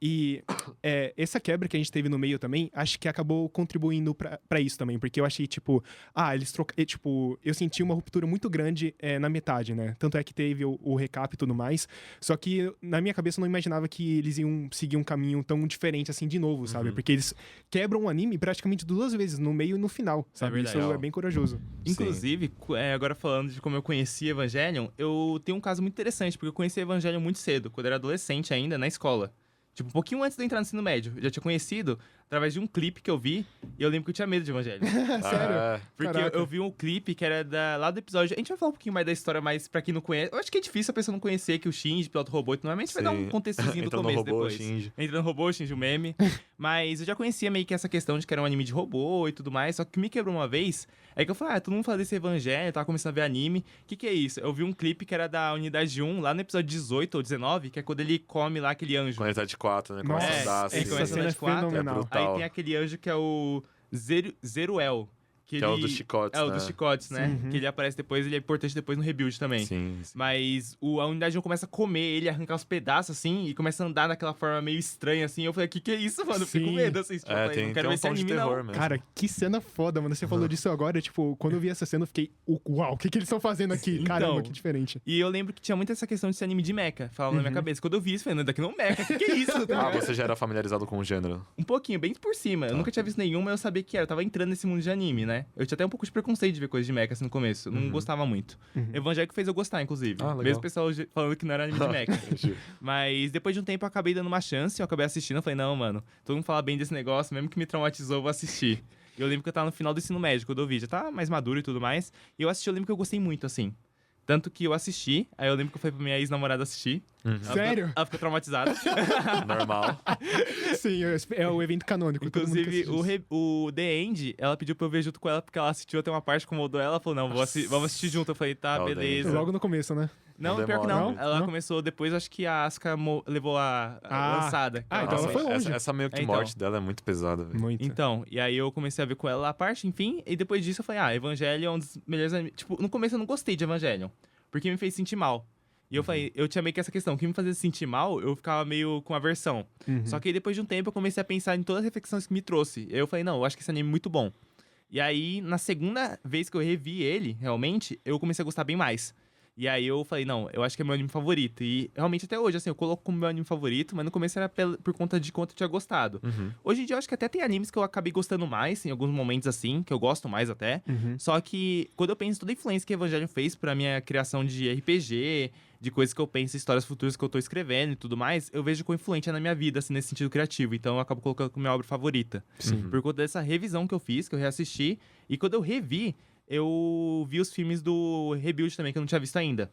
E essa quebra que a gente teve no meio também, acho que acabou contribuindo pra isso também, porque eu achei, tipo, eles trocaram, tipo, eu senti uma ruptura muito grande na metade, né? Tanto é que teve o recap e tudo mais, só que na minha cabeça eu não imaginava que eles iam seguir um caminho tão diferente assim de novo, sabe? Porque eles quebram o anime praticamente 2 vezes, no meio e no final, sabe? Isso é bem corajoso. Inclusive, agora falando de como eu conheci Evangelion, eu tenho um caso muito interessante, porque eu conheci Evangelion muito cedo, quando eu era adolescente ainda, na escola. Tipo, um pouquinho antes de eu entrar no ensino médio. Eu já tinha conhecido através de um clipe que eu vi, e eu lembro que eu tinha medo de Evangelho. Sério? Porque eu vi um clipe que era lá do episódio... A gente vai falar um pouquinho mais da história, mas pra quem não conhece... Eu acho que é difícil a pessoa não conhecer que o Shinji, piloto robô, normalmente vai dar um contextozinho do começo depois. Entra no robô, Shinji, o meme. Mas eu já conhecia meio que essa questão de que era um anime de robô e tudo mais, só que me quebrou uma vez, é que eu falei, todo mundo fala desse Evangelho, eu tava começando a ver anime, o que é isso? Eu vi um clipe que era da Unidade 1, lá no episódio 18 ou 19, que é quando ele come lá aquele anjo. Quando ele tá de 4, né? Começa a andar, assim. Começa a andar de 4. Brutal. Aí tem aquele anjo que é o Zeruel. Que é o dos chicotes, É, o dos chicotes, né? Que ele aparece depois, ele é importante depois no rebuild também. Sim. Mas a Unidade 1 começa a comer ele, arrancar os pedaços, assim, e começa a andar daquela forma meio estranha, assim. Eu falei, que é isso, mano? Eu fiquei com medo, assim. Tipo, eu falei, não quero ver esse anime, não. Mesmo. Cara, que cena foda, mano. Você falou disso agora, tipo, quando eu vi essa cena, eu fiquei, uau, o que eles estão fazendo aqui? Então, caramba, que diferente. E eu lembro que tinha muito essa questão de ser anime de mecha, falava na minha cabeça. Quando eu vi isso, eu falei, não, daqui não mecha, que é isso? Você já era familiarizado com o gênero? Um pouquinho, bem por cima. Eu nunca tinha visto nenhum, mas eu sabia que era. Eu tava entrando nesse mundo de anime, né? né? Eu tinha até um pouco de preconceito de ver coisa de mecha assim no começo. Eu não gostava muito. Evangelho que fez eu gostar, inclusive. Ah, legal. Mesmo o pessoal falando que não era anime de mecha. Mas depois de um tempo eu acabei dando uma chance, eu acabei assistindo. Eu falei, não, mano, todo mundo fala bem desse negócio, mesmo que me traumatizou, eu vou assistir. Eu lembro que eu tava no final do ensino médio, quando eu vi, já tá mais maduro e tudo mais. E eu assisti, eu lembro que eu gostei muito, assim. Tanto que eu assisti, aí eu lembro que eu fui pra minha ex-namorada assistir. Sério? Ela ficou traumatizada. Normal. Sim, é o evento canônico. todo mundo que Inclusive, assiste. o The End, ela pediu pra eu ver junto com ela, porque ela assistiu até uma parte, incomodou ela. Ela falou, não, vamos assistir junto. Eu falei, tá, Ah, o The End. beleza. Logo no começo, né? Não, Não pior que demora não. muito. Ela Não? começou depois, acho que a Asuka levou a lançada. Ah, então ela foi longe. Essa meio que É, então. morte dela é muito pesada, velho. Muito. Então, e aí eu comecei a ver com ela a parte, enfim, e depois disso eu falei, Evangelion é um dos melhores animes. Tipo, no começo eu não gostei de Evangelion, porque me fez sentir mal. E eu falei, eu tinha meio que essa questão, o que me fazia sentir mal, eu ficava meio com aversão. Só que aí depois de um tempo eu comecei a pensar em todas as reflexões que me trouxe. E aí eu falei, não, eu acho que esse anime é muito bom. E aí, na segunda vez que eu revi ele, realmente, eu comecei a gostar bem mais. E aí eu falei, não, eu acho que é meu anime favorito. E realmente até hoje, assim, eu coloco como meu anime favorito, mas no começo era por conta de quanto eu tinha gostado. Hoje em dia eu acho que até tem animes que eu acabei gostando mais, em alguns momentos assim, que eu gosto mais até. Só que quando eu penso em toda a influência que Evangelion fez pra minha criação de RPG, de coisas que eu penso, histórias futuras que eu tô escrevendo e tudo mais, eu vejo quão influente é na minha vida, assim, nesse sentido criativo. Então eu acabo colocando como minha obra favorita. Por conta dessa revisão que eu fiz, que eu reassisti. E quando eu revi, eu vi os filmes do Rebuild também, que eu não tinha visto ainda.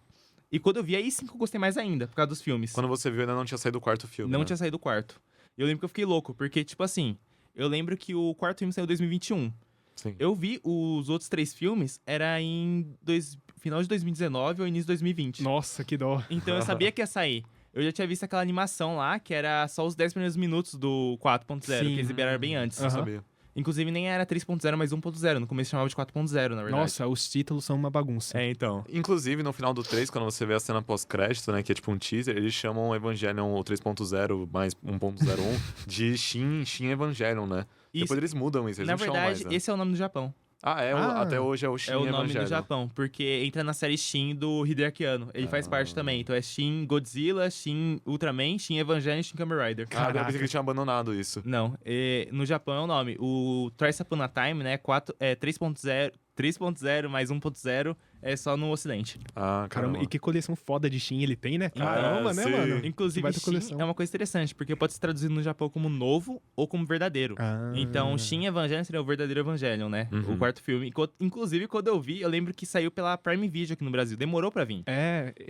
E quando eu vi, aí sim que eu gostei mais ainda, por causa dos filmes. Quando você viu, ainda não tinha saído do quarto filme, Não né? tinha saído do quarto. E eu lembro que eu fiquei louco, porque, tipo assim, eu lembro que o quarto filme saiu em 2021. Sim. Eu vi os outros 3 filmes, era em final de 2019 ou início de 2020. Nossa, que dó. Então eu sabia que ia sair. Eu já tinha visto aquela animação lá, que era só os 10 primeiros minutos do 4.0, que Sim. eles liberaram bem antes. Não sabia. Inclusive nem era 3.0, mas 1.0. No começo chamava de 4.0, na verdade. Nossa, os títulos são uma bagunça. É, então. Inclusive, no final do 3, quando você vê a cena pós-crédito, né, que é tipo um teaser, eles chamam o Evangelion o 3.0 mais 1.01 de Shin Evangelion, né? Isso. Depois eles mudam isso, eles Na não chamam verdade, mais, né? esse é o nome do Japão. Até hoje é o Shin É o nome Evangelion. do Japão, porque entra na série Shin do Hideaki Anno. Ele faz parte também. Então é Shin Godzilla, Shin Ultraman, Shin Evangelion e Shin Kamen Rider. Ah, eu pensei que ele tinha abandonado isso. Não, no Japão é o nome. O Thrice Upon a Time, né, 3.0 mais 1.0 é só no Ocidente. Ah, Caramba, e que coleção foda de Shin ele tem, né? Caramba, né, sim. mano? Inclusive, Vai ter Shin coleção. é uma coisa interessante, porque pode ser traduzido no Japão como novo ou como verdadeiro. Ah. Então, Shin Evangelion seria o verdadeiro Evangelion, né? O quarto filme. Inclusive, quando eu vi, eu lembro que saiu pela Prime Video aqui no Brasil. Demorou pra vir.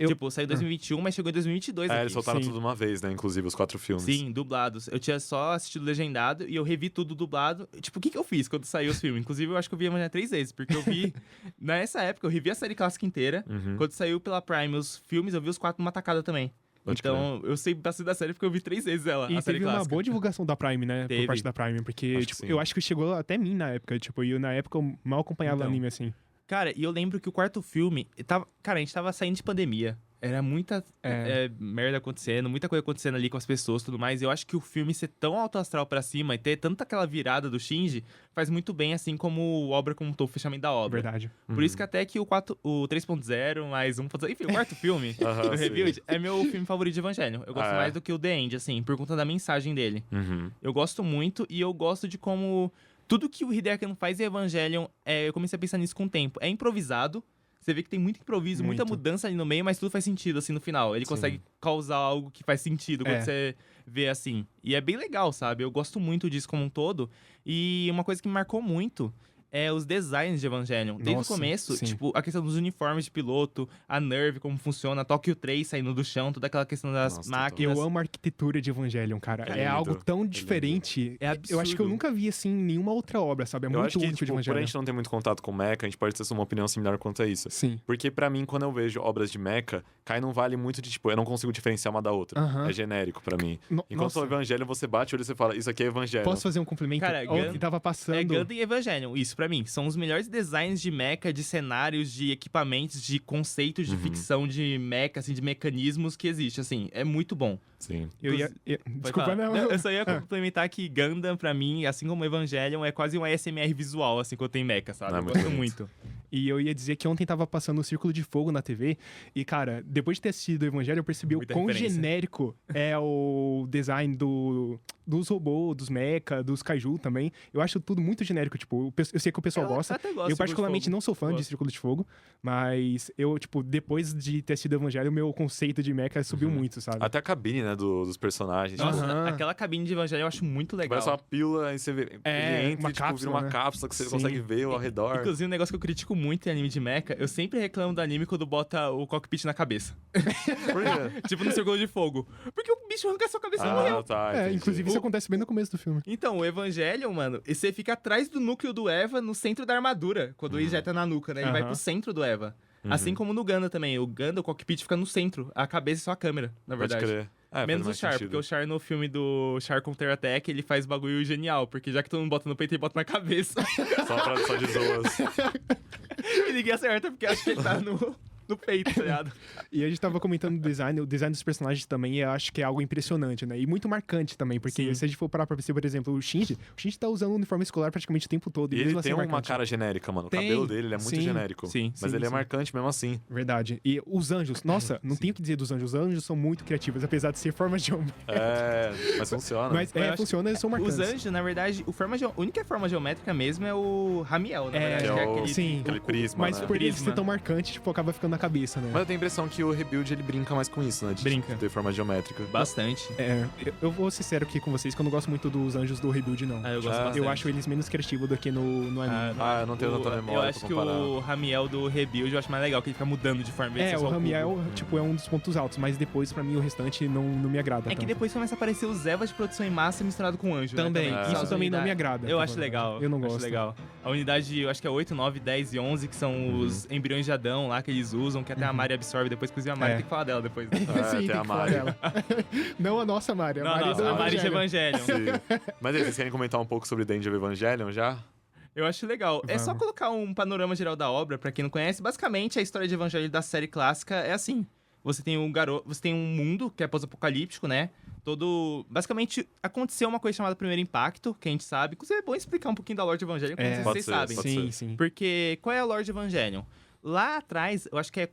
Tipo, saiu em 2021, mas chegou em 2022 aqui. Eles soltaram Sim. tudo de uma vez, né? Inclusive, os 4 filmes. Sim, dublados. Eu tinha só assistido legendado e eu revi tudo dublado. Tipo, o que eu fiz quando saiu os filmes? Inclusive, eu acho que eu vi Evangelion 3 vezes, porque eu vi... Nessa época, eu revi a série clássica inteira. Quando saiu pela Prime os filmes, eu vi os 4 numa tacada também. Pode Então, eu sei bastante da série porque eu vi 3 vezes ela, E a série teve uma clássica. boa divulgação da Prime, né? Teve. Por parte da Prime. Porque, Acho tipo, que sim. eu acho que chegou até mim na época. Tipo, e na época eu mal acompanhava Então. anime assim. Cara, e eu lembro que o quarto filme... Cara, a gente tava saindo de pandemia. Era muita merda acontecendo, muita coisa acontecendo ali com as pessoas e tudo mais. Eu acho que o filme ser tão alto astral pra cima e ter tanta aquela virada do Shinji faz muito bem, assim como obra como o fechamento da obra. Verdade. Por isso que até que o 3.0 mais 1.0... Enfim, o quarto filme, Aham, o sim. Rebuild, é meu filme favorito de Evangelion. Eu gosto mais do que o The End, assim, por conta da mensagem dele. Eu gosto muito e eu gosto de como... Tudo que o Hideaki Anno faz em Evangelion, eu comecei a pensar nisso com o tempo. É improvisado. Você vê que tem muito improviso, muita Muito. mudança ali no meio, mas tudo faz sentido, assim, no final. Ele consegue causar algo que faz sentido quando você vê assim. E é bem legal, sabe? Eu gosto muito disso como um todo. E uma coisa que me marcou muito é os designs de Evangelion. Desde Nossa, o começo, sim. tipo, a questão dos uniformes de piloto, a Nerve, como funciona, a Tokyo 3 saindo do chão, toda aquela questão das Nossa, máquinas. Eu amo a arquitetura de Evangelion, cara. É É, lindo, algo tão lindo. diferente. É Eu acho que eu absurdo. nunca vi, assim, nenhuma outra obra, sabe? É Eu muito acho que, único de tipo, por a Evangelion. gente não ter muito contato com mecha, a gente pode ter uma opinião similar quanto a isso. Sim. Porque pra mim, quando eu vejo obras de mecha, cai num vale muito de, tipo, eu não consigo diferenciar uma da outra. Aham. É genérico pra mim. Enquanto Nossa, o Evangelho, você bate o olho e você fala, isso aqui é Evangelho. posso fazer um cumprimento? Cara, Ontem tava passando... É Gundam e Evangelion, isso pra mim. São os melhores designs de mecha, de cenários, de equipamentos, de conceitos de ficção de mecha, assim, de mecanismos que existe, assim. É muito bom. Sim. Desculpa, Pode falar. não. Eu só ia complementar que Gundam, pra mim, assim como Evangelion, é quase um ASMR visual, assim, quando tem mecha, sabe? É Eu muito gosto bonito. muito. E eu ia dizer que ontem tava passando o Círculo de Fogo na TV. E, cara, depois de ter assistido o Evangelho, eu percebi Muita o quão referência. genérico é o design dos robôs, dos mecha, dos kaiju também. Eu acho tudo muito genérico. Tipo, eu sei que o pessoal gosta. até gosto Eu, de Círculo de particularmente, Fogo. não sou fã de Gosto. Círculo de Fogo. Mas eu, tipo, depois de ter assistido o Evangelho, o meu conceito de mecha subiu muito, sabe? Até a cabine, né, dos personagens. Nossa, Tipo, Aham. aquela cabine de Evangelho eu acho muito legal. parece uma pílula, aí você vê, É, ele entra uma e tipo, vira cápsula, uma né? cápsula que você Sim. consegue ver ao redor. Inclusive, um negócio que eu critico muito em anime de mecha, eu sempre reclamo do anime quando bota o cockpit na cabeça. Por quê? Tipo no Círculo de Fogo. Porque o bicho arranca a sua cabeça e morreu. Ah, tá. É, entendi. inclusive isso acontece bem no começo do filme. Então, o Evangelion, mano, você fica atrás do núcleo do Eva, no centro da armadura, quando injeta na nuca, né? Ele vai Aham. pro centro do Eva. Assim como no Ganda também. O Ganda, o cockpit fica no centro. A cabeça é só a câmera, na Pode verdade. crer. É, faz Menos o mais Char, sentido. porque o Char no filme do Char Counter Attack, ele faz bagulho genial, porque já que todo mundo bota no peito, ele bota na cabeça. Só de zoas. E ninguém acerta, porque acha que ele tá no peito, tá ligado? E a gente tava comentando o design dos personagens também, eu acho que é algo impressionante, né? E muito marcante também, porque Sim. se a gente for parar pra perceber, por exemplo, o Shinji tá usando o uniforme escolar praticamente o tempo todo. E mesmo ele assim tem é uma marcante. cara genérica, mano. O Tem. cabelo dele ele é muito Sim. genérico. Sim, Mas sim, ele é sim. marcante mesmo assim. Verdade. E os anjos, nossa, não tenho o que dizer dos anjos. Os anjos são muito criativos, apesar de ser formas geométricas. É, mas funciona. Mas Eu acho funciona, eles são marcantes. Os anjos, na verdade, a única forma geométrica mesmo é o Ramiel, na verdade. que é o- aquele... Sim, aquele prisma, mas né? por ele Prisma. ser tão marcante, tipo, acaba ficando na cabeça, né? Mas eu tenho a impressão que o Rebuild ele brinca mais com isso, né? De Brinca. ter forma geométrica. Bastante. Eu vou ser sério aqui com vocês, que eu não gosto muito dos anjos do Rebuild, não. Ah, eu gosto Ah, bastante. Eu acho eles menos criativos do que no anime. Ah, eu não tenho tanta memória Eu acho pra que comparar. o Ramiel do Rebuild eu acho mais legal, que ele fica mudando de forma. em vez de ser O só Ramiel, cubo. tipo, é um dos pontos altos, mas depois, pra mim, o restante não me agrada É que tanto. depois começa a aparecer os Evas de produção em massa misturado com anjo. Também, né, isso As também não me unidades- agrada. Eu pra acho falar a legal. verdade. Eu não acho gosto. legal. A unidade, eu acho que é 8, 9, 10 e 11, que são os embriões de Adão lá que eles usam, que até a Mari absorve depois. Inclusive, a Mari É. tem que falar dela depois. Né? É, Sim, tem tem a que falar Mari. dela. Não a nossa Mari, a Não, Mari não, do a Mari de Evangelho. Evangelion. Sim. Mas aí, vocês querem comentar um pouco sobre Danger of Evangelion já? Eu acho legal. É só Vamos. colocar um panorama geral da obra, pra quem não conhece. Basicamente, a história de Evangelho da série clássica é assim. Você tem você tem um mundo que é pós-apocalíptico, né? Basicamente, aconteceu uma coisa chamada Primeiro Impacto, que a gente sabe. Inclusive, é bom explicar um pouquinho da Lore de Evangelion, como Pode vocês ser, sabem. pode Sim, ser. sim. Porque qual é a Lore de Evangelion? Lá atrás, eu acho que é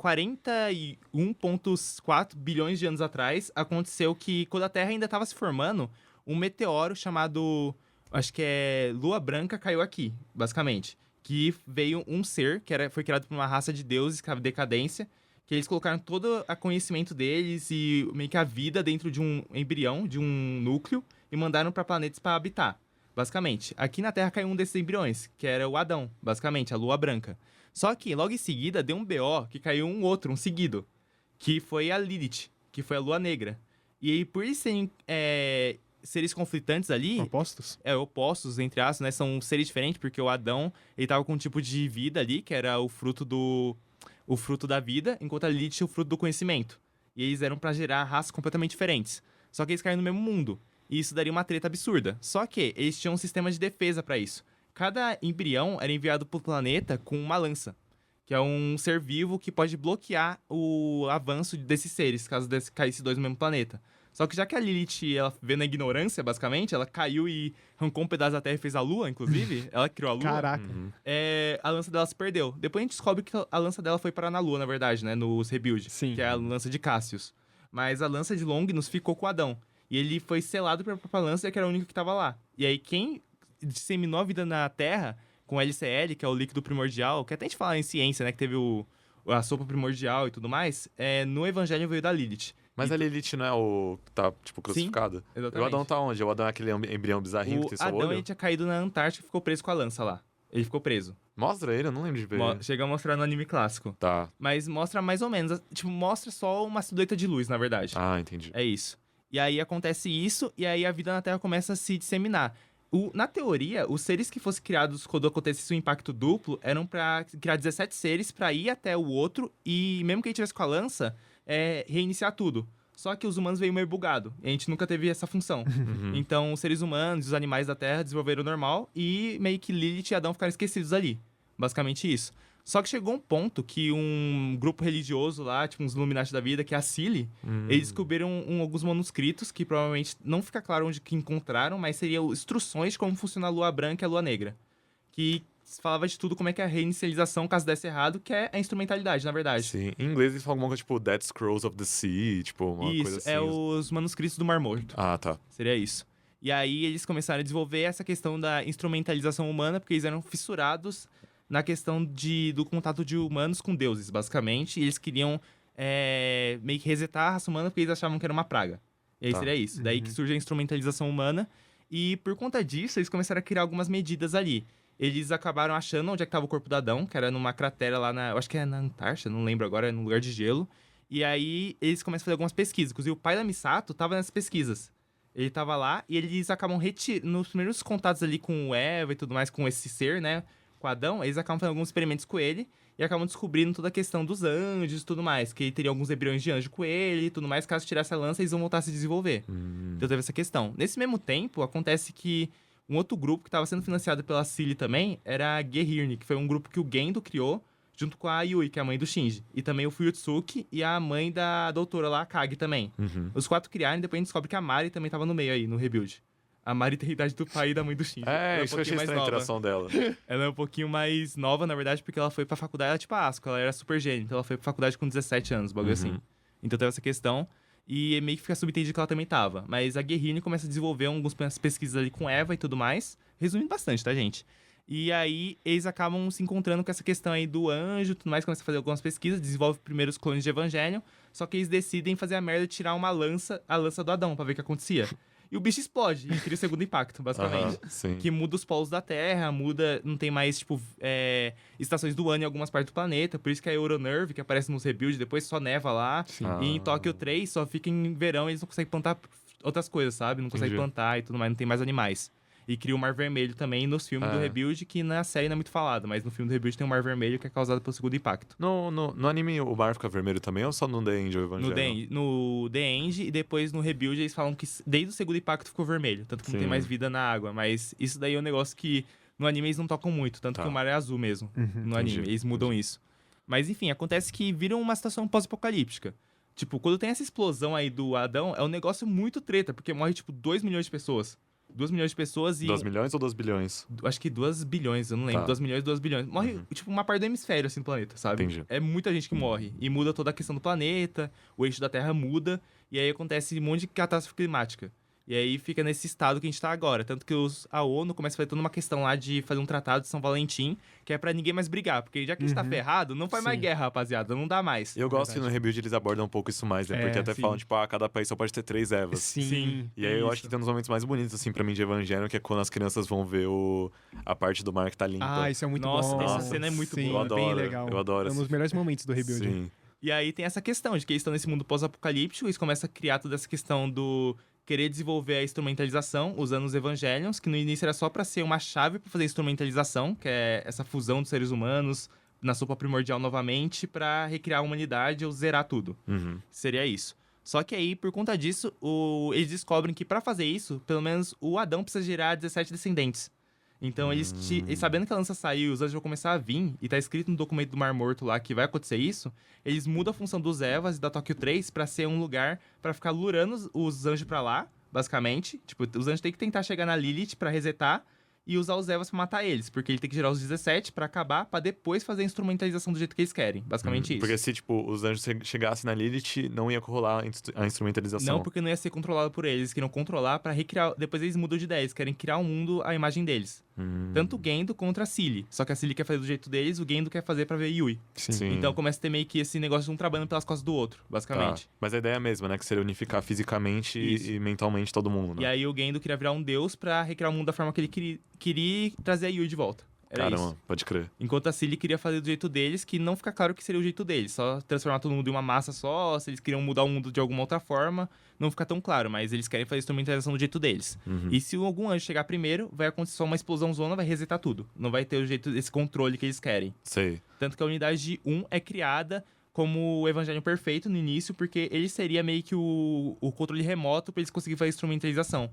41,4 bilhões de anos atrás, aconteceu que, quando a Terra ainda estava se formando, um meteoro chamado, acho que é Lua Branca, caiu aqui, basicamente. Que veio um ser, foi criado por uma raça de deuses, que é a decadência, que eles colocaram todo o conhecimento deles e meio que a vida dentro de um embrião, de um núcleo, e mandaram para planetas para habitar. Basicamente, aqui na Terra caiu um desses embriões, que era o Adão, basicamente, a Lua Branca. Só que, logo em seguida, deu um BO, que caiu um seguido, que foi a Lilith, que foi a Lua Negra. E aí, por eles serem seres conflitantes ali, Opostos? opostos, entre aspas, né, são seres diferentes, porque o Adão, ele tava com um tipo de vida ali, que era o fruto da vida, enquanto a Lilith tinha o fruto do conhecimento. E eles eram pra gerar raças completamente diferentes. Só que eles caíram no mesmo mundo. E isso daria uma treta absurda. Só que eles tinham um sistema de defesa pra isso. Cada embrião era enviado pro planeta com uma lança, que é um ser vivo que pode bloquear o avanço desses seres, caso caísse dois no mesmo planeta. Só que já que a Lilith, ela vendo a ignorância, basicamente, ela caiu e arrancou um pedaço da Terra e fez a Lua, inclusive. Ela criou a Lua. Caraca. A lança dela se perdeu. Depois a gente descobre que a lança dela foi parar na Lua, na verdade, né? Nos Rebuild. Sim. Que é a lança de Cassius. Mas a lança de Longinus ficou com o Adão. E ele foi selado pela própria lança, que era o único que tava lá. E aí quem disseminou a vida na Terra, com o LCL, que é o líquido primordial, que até a gente fala em ciência, né? Que teve a sopa primordial e tudo mais, no Evangelho veio da Lilith. Mas a Lilith não é o que tá, tipo, crucificado? E o Exatamente. Adão tá onde? O Adão é aquele embrião bizarrinho que O tem só Adão, olho? ele tinha caído na Antártica e ficou preso com a lança lá. Ele ficou preso. Mostra ele, eu não lembro de ver. Chega a mostrar no anime clássico. Tá. Mas mostra mais ou menos. Tipo, mostra só uma silhueta de luz, na verdade. Ah, entendi. É isso. E aí acontece isso, e aí a vida na Terra começa a se disseminar. Na teoria, os seres que fossem criados quando acontecesse o impacto duplo eram pra criar 17 seres pra ir até o outro e, mesmo que ele tivesse com a lança, reiniciar tudo. Só que os humanos veio meio bugado. E a gente nunca teve essa função. Então, os seres humanos e os animais da Terra desenvolveram normal e meio que Lilith e Adão ficaram esquecidos ali. Basicamente isso. Só que chegou um ponto que um grupo religioso lá, tipo uns Illuminati da vida, que é a Cili, eles descobriram alguns manuscritos que provavelmente não fica claro onde que encontraram, mas seriam instruções de como funciona a Lua Branca e a Lua Negra. Que falava de tudo como é que é a reinicialização, caso desse errado, que é a instrumentalidade, na verdade. Sim. Em inglês eles falam alguma coisa tipo Dead Scrolls of the Sea, tipo, uma Isso, coisa assim. é os manuscritos do Mar Morto. Ah, tá. Seria isso. E aí eles começaram a desenvolver essa questão da instrumentalização humana, porque eles eram fissurados na questão do contato de humanos com deuses, basicamente. E eles queriam meio que resetar a raça humana porque eles achavam que era uma praga. E aí Tá. seria isso. Daí que surge a instrumentalização humana. E por conta disso, eles começaram a criar algumas medidas ali. Eles acabaram achando onde é que estava o corpo do Adão, que era numa cratera lá eu acho que é na Antártida, não lembro agora, é num lugar de gelo. E aí eles começam a fazer algumas pesquisas. Inclusive o pai da Misato estava nessas pesquisas. Ele tava lá e eles acabam nos primeiros contatos ali com o Eva e tudo mais, com esse ser, né? Com Adão, eles acabam fazendo alguns experimentos com ele e acabam descobrindo toda a questão dos anjos e tudo mais. Que ele teria alguns embriões de anjo com ele e tudo mais. Caso tirasse a lança, eles vão voltar a se desenvolver. Então teve essa questão. Nesse mesmo tempo, acontece que um outro grupo que estava sendo financiado pela Cilly também era a Gehirne, que foi um grupo que o Gendo criou junto com a Yui, que é a mãe do Shinji. E também o Fuyutsuki e a mãe da doutora lá, a Kage também. Os 4 criaram e depois a gente descobre que a Mari também tava no meio aí, no rebuild. A Mari tem a idade do pai e da mãe do Shinji. Ela É, um isso que eu achei pouquinho mais estranha a nova. interação dela. Ela é um pouquinho mais nova, na verdade, porque ela foi pra faculdade, ela é tipo a Asuka, ela era super gênio. Então ela foi pra faculdade com 17 anos, bagulho assim. Então teve essa questão. E meio que fica subentendido que ela também tava. Mas a Guerrine começa a desenvolver algumas pesquisas ali com Eva e tudo mais. Resumindo bastante, tá, gente? E aí, eles acabam se encontrando com essa questão aí do anjo e tudo mais, começam a fazer algumas pesquisas, desenvolvem primeiro os clones de Evangelion, só que eles decidem fazer a merda de tirar a lança do Adão, pra ver o que acontecia. E o bicho explode, e cria o segundo impacto, basicamente. Sim. Que muda os polos da Terra, não tem mais, tipo, estações do ano em algumas partes do planeta, por isso que a Euronerve, que aparece nos rebuilds, depois só neva lá. Sim. E em Tóquio 3 só fica em verão, eles não conseguem plantar outras coisas, sabe? Não conseguem Entendi. plantar e tudo mais, não tem mais animais. E cria o Mar Vermelho também nos filmes do Rebuild, que na série não é muito falado, mas no filme do Rebuild tem o Mar Vermelho, que é causado pelo segundo impacto. No anime o mar fica vermelho também ou só no The Angel Evangelion? No The End e depois no Rebuild eles falam que desde o segundo impacto ficou vermelho, tanto que não tem Sim. mais vida na água. Mas isso daí é um negócio que no anime eles não tocam muito, tanto que o mar é azul mesmo no anime, Entendi, eles mudam isso. Mas enfim, acontece que vira uma situação pós-apocalíptica. Tipo, quando tem essa explosão aí do Adão, é um negócio muito treta, porque morre tipo 2 milhões de pessoas. 2 milhões de pessoas e... 2 milhões ou 2 bilhões? Acho que 2 bilhões, eu não lembro. Tá. 2 milhões, 2 bilhões. Morre, tipo, uma parte do hemisfério, assim, do planeta, sabe? Entendi. É muita gente que morre. E muda toda a questão do planeta, o eixo da Terra muda, e aí acontece um monte de catástrofe climática. E aí fica nesse estado que a gente tá agora. Tanto que a ONU começa a fazer toda uma questão lá de fazer um tratado de São Valentim, que é pra ninguém mais brigar. Porque já que a gente tá ferrado, não faz mais guerra, rapaziada. Não dá mais. Eu gosto que no Rebuild eles abordam um pouco isso mais, né? Porque até sim. falam, tipo, cada país só pode ter 3 Evas. Sim. E aí eu acho Isso. que tem uns momentos mais bonitos, assim, pra mim, de Evangelion, que é quando as crianças vão ver a parte do mar que tá limpa. Ah, isso é muito Nossa, bom. essa cena é muito Sim, boa. Eu bem adoro, legal. eu adoro É um dos esse- melhores momentos do Rebuild. Sim. E aí tem essa questão de que eles estão nesse mundo pós-apocalíptico, eles começam a criar toda essa questão do querer desenvolver a instrumentalização usando os Evangelions, que no início era só pra ser uma chave pra fazer a instrumentalização, que é essa fusão dos seres humanos na sopa primordial novamente pra recriar a humanidade ou zerar tudo. Seria isso. Só que aí, por conta disso, eles descobrem que pra fazer isso, pelo menos o Adão precisa gerar 17 descendentes. Então, eles sabendo que a lança saiu e os anjos vão começar a vir, e tá escrito no documento do Mar Morto lá que vai acontecer isso, eles mudam a função dos Evas e da Tóquio 3 pra ser um lugar pra ficar lurando os anjos pra lá, basicamente. Tipo, os anjos têm que tentar chegar na Lilith pra resetar e usar os Evas pra matar eles, porque ele tem que gerar os 17 pra acabar, pra depois fazer a instrumentalização do jeito que eles querem. Basicamente isso. Porque se, tipo, os anjos chegassem na Lilith, não ia rolar a instrumentalização. Não, porque não ia ser controlado por eles. Eles queriam controlar pra recriar. Depois eles mudam de ideia. Eles querem criar um mundo à imagem deles. Tanto o Gendo contra a Cilly. Só que a Cilly quer fazer do jeito deles, o Gendo quer fazer pra ver Yui. Sim. Então começa a ter meio que esse negócio de um trabalhando pelas costas do outro, basicamente. Tá. Mas a ideia é a mesma, né? Que seria unificar fisicamente Isso. e mentalmente todo mundo, né? E aí o Gendo queria virar um deus pra recriar o mundo da forma que ele queria e trazer a Yui de volta. Era Caramba, isso. pode crer. Enquanto a Cilly queria fazer do jeito deles, que não fica claro que seria o jeito deles. Só transformar todo mundo em uma massa só, se eles queriam mudar o mundo de alguma outra forma, não fica tão claro. Mas eles querem fazer a instrumentalização do jeito deles. E se algum anjo chegar primeiro, vai acontecer só uma explosão zona, vai resetar tudo. Não vai ter o jeito, esse controle que eles querem. Sei. Tanto que a unidade de 1 é criada como o Evangelho perfeito no início, porque ele seria meio que o controle remoto pra eles conseguirem fazer a instrumentalização.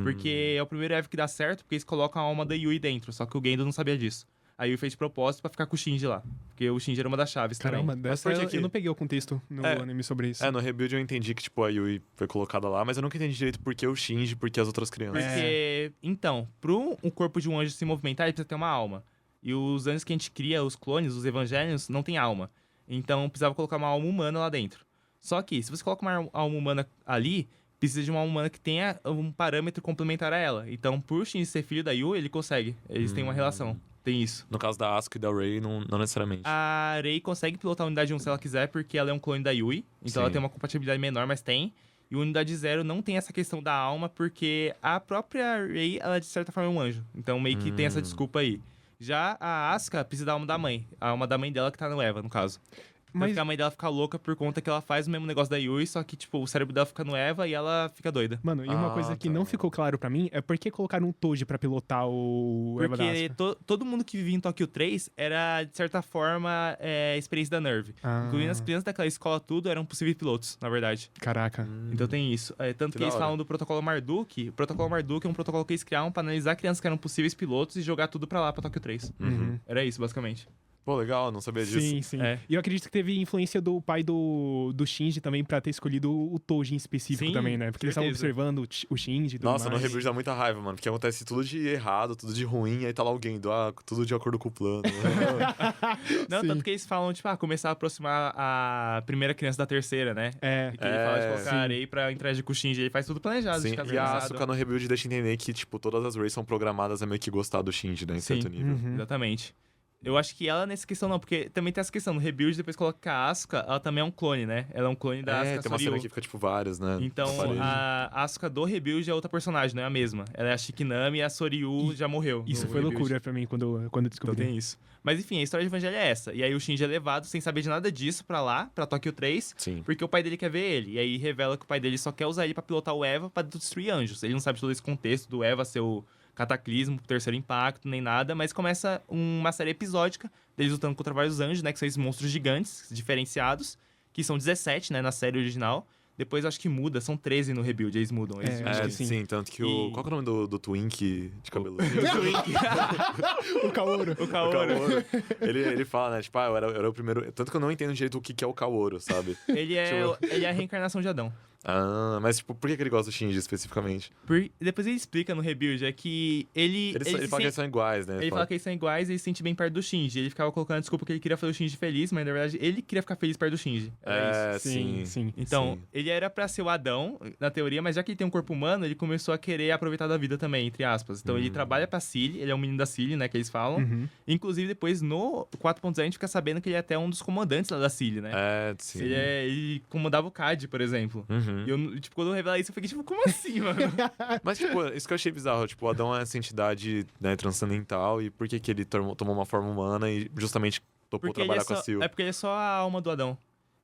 Porque é o primeiro Ev que dá certo, porque eles colocam a alma da Yui dentro, só que o Gendo não sabia disso. Aí Yui fez de propósito pra ficar com o Shinji lá, porque o Shinji era uma das chaves Caramba, também. dessa por que eu não peguei o contexto no anime sobre isso. No Rebuild eu entendi que, tipo, a Yui foi colocada lá, mas eu nunca entendi direito por que o Shinji, por que as outras crianças. Porque, então, pro um corpo de um anjo se movimentar, ele precisa ter uma alma. E os anjos que a gente cria, os clones, os Evangelions, não tem alma. Então precisava colocar uma alma humana lá dentro. Só que, se você coloca uma alma humana ali, precisa de uma alma humana que tenha um parâmetro complementar a ela. Então, por Shinji ser filho da Yui, ele consegue. Eles têm uma relação. Tem isso. No caso da Asuka e da Rei, não necessariamente. A Rei consegue pilotar a unidade 1 se ela quiser, porque ela é um clone da Yui. Então Sim. ela tem uma compatibilidade menor, mas tem. E a unidade 0 não tem essa questão da alma, porque a própria Rei, ela de certa forma é um anjo. Então meio que tem essa desculpa aí. Já a Asuka precisa da alma da mãe. A alma da mãe dela que tá no Eva, no caso. Mas a mãe dela fica louca por conta que ela faz o mesmo negócio da Yui, só que, tipo, o cérebro dela fica no Eva e ela fica doida. Mano, e uma coisa que tá. não ficou claro pra mim é por que colocaram um Toji pra pilotar o Eva da Porque Asuka. todo mundo que vivia em Tokyo 3 era, de certa forma, experiência da Nerve. Incluindo as crianças daquela escola, tudo eram possíveis pilotos, na verdade. Caraca. Então tem isso. Tanto que da eles hora. falam do protocolo Marduk. O protocolo Marduk é um protocolo que eles criaram pra analisar crianças que eram possíveis pilotos e jogar tudo pra lá, pra Tokyo 3. Era isso, basicamente. Pô, legal, não sabia disso. Sim, sim. É. E eu acredito que teve influência do pai do Shinji também pra ter escolhido o Toji em específico Sim, também, né? Porque eles estavam certeza. observando o Shinji e tudo Nossa, no mais. Rebuild dá muita raiva, mano. Porque acontece tudo de errado, tudo de ruim, aí tá lá alguém do tudo de acordo com o plano. Não, Sim. tanto que eles falam, tipo, começar a aproximar a primeira criança da terceira, né? É. E que ele fala de colocar sim. areia pra interagir com o Shinji. Ele faz tudo planejado. Sim, de casa e a organizado. Asuka no Rebuild deixa entender que, tipo, todas as Rays são programadas a meio que gostar do Shinji, né? Em certo nível. Exatamente. Eu acho que ela, nessa questão, não, porque também tem essa questão. No Rebuild, depois coloca que a Asuka, ela também é um clone, né? Ela é um clone da Asuka Tem uma Soryu. cena que fica, tipo, várias, né? Então, na parede. a Asuka do Rebuild é outra personagem, não é a mesma. Ela é a Shikinami e a Soryu já morreu. Isso no foi Rebuild. loucura pra mim quando eu Então descobri. tem isso. Mas enfim, a história de Evangelho é essa. E aí o Shinji é levado sem saber de nada disso pra lá, pra Tokyo 3, Sim. porque o pai dele quer ver ele. E aí revela que o pai dele só quer usar ele pra pilotar o Eva pra destruir anjos. Ele não sabe todo esse contexto do Eva ser o cataclismo, o terceiro impacto, nem nada, mas começa uma série episódica deles lutando contra vários anjos, né, que são esses monstros gigantes, diferenciados, que são 17, né, na série original. Depois eu acho que muda, são 13 no Rebuild, eles mudam. Eles Acho que sim. sim. Tanto que E- Qual que é o nome do Twink de cabelo? O Kaoru. O O Kaoru. Kaoru. Ele fala, né? Tipo, eu era o primeiro. Tanto que eu não entendo direito o que é o Kaoru, sabe? Ele é a reencarnação de Adão. Mas, tipo, por que ele gosta do Shinji especificamente? Depois ele explica no Rebuild, é que ele Ele se fala que sente- eles são iguais, né? Ele fala que eles são iguais e ele se sente bem perto do Shinji. Ele ficava colocando a desculpa que ele queria fazer o Shinji feliz, mas na verdade ele queria ficar feliz perto do Shinji. Era isso. Sim. Então, sim. ele era pra ser o Adão, na teoria, mas já que ele tem um corpo humano, ele começou a querer aproveitar da vida também, entre aspas. Então, ele trabalha pra Cilly, ele é um menino da Cilly, né, que eles falam. Inclusive, depois, no 4.0, a gente fica sabendo que ele é até um dos comandantes lá da Cilly, né? Sim. Ele comandava o CAD, por exemplo. E eu, tipo, quando eu revelar isso, eu fiquei tipo, como assim, mano? Mas, tipo, isso que eu achei bizarro. Tipo, o Adão é essa entidade, né, transcendental. E por que ele tomou uma forma humana e justamente topou Porque ele trabalhar com a Sil? É porque ele é só a alma do Adão.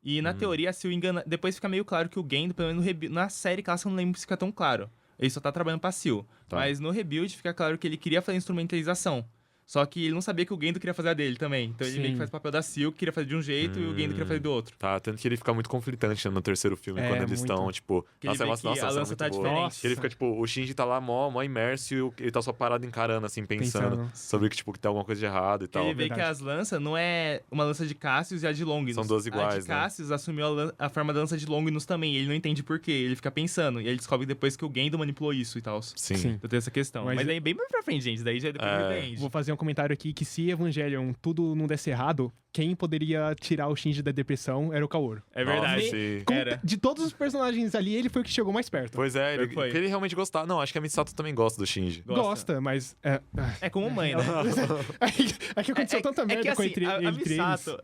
E na teoria, a Sil engana. Depois fica meio claro que o Gendo, pelo menos na série clássica, eu não lembro se fica tão claro. Ele só tá trabalhando pra Sil. Tá. Mas no Rebuild fica claro que ele queria fazer instrumentalização. Só que ele não sabia que o Gendo queria fazer a dele também. Então ele Sim. meio que faz o papel da Sil, que queria fazer de um jeito, e o Gendo queria fazer do outro. Tá, tanto que ele fica muito conflitante, né, no terceiro filme, É, quando eles muito. estão, tipo... Que ele vê que a essa lança muito tá boa. diferente. Que ele fica, tipo, o Shinji tá lá mó imerso e ele tá só parado encarando, assim, pensando sobre que, tipo, que tem alguma coisa de errado e tal. Ele vê verdade. que as lanças não é uma lança de Cassius e a de Longinus. São duas A iguais, de né? Cassius assumiu a forma da lança de Longinus também. E ele não entende por quê. Ele fica pensando. E ele descobre depois que o Gendo manipulou isso e tal. Sim. Sim. Então tem essa questão. Mas Mas aí bem mais pra frente, gente. Daí já é depois do The End. Vou fazer um comentário aqui que se Evangelion tudo não desse errado, quem poderia tirar o Shinji da depressão era o Kaoru. É verdade. Nossa, sim. Era. De todos os personagens ali, ele foi o que chegou mais perto. Pois é, Foi. porque ele realmente gostava. Não, acho que a Misato também gosta do Shinji. Gosta, mas... É como mãe, né? É que aconteceu tanta merda que, com assim, entre a eles. Misato,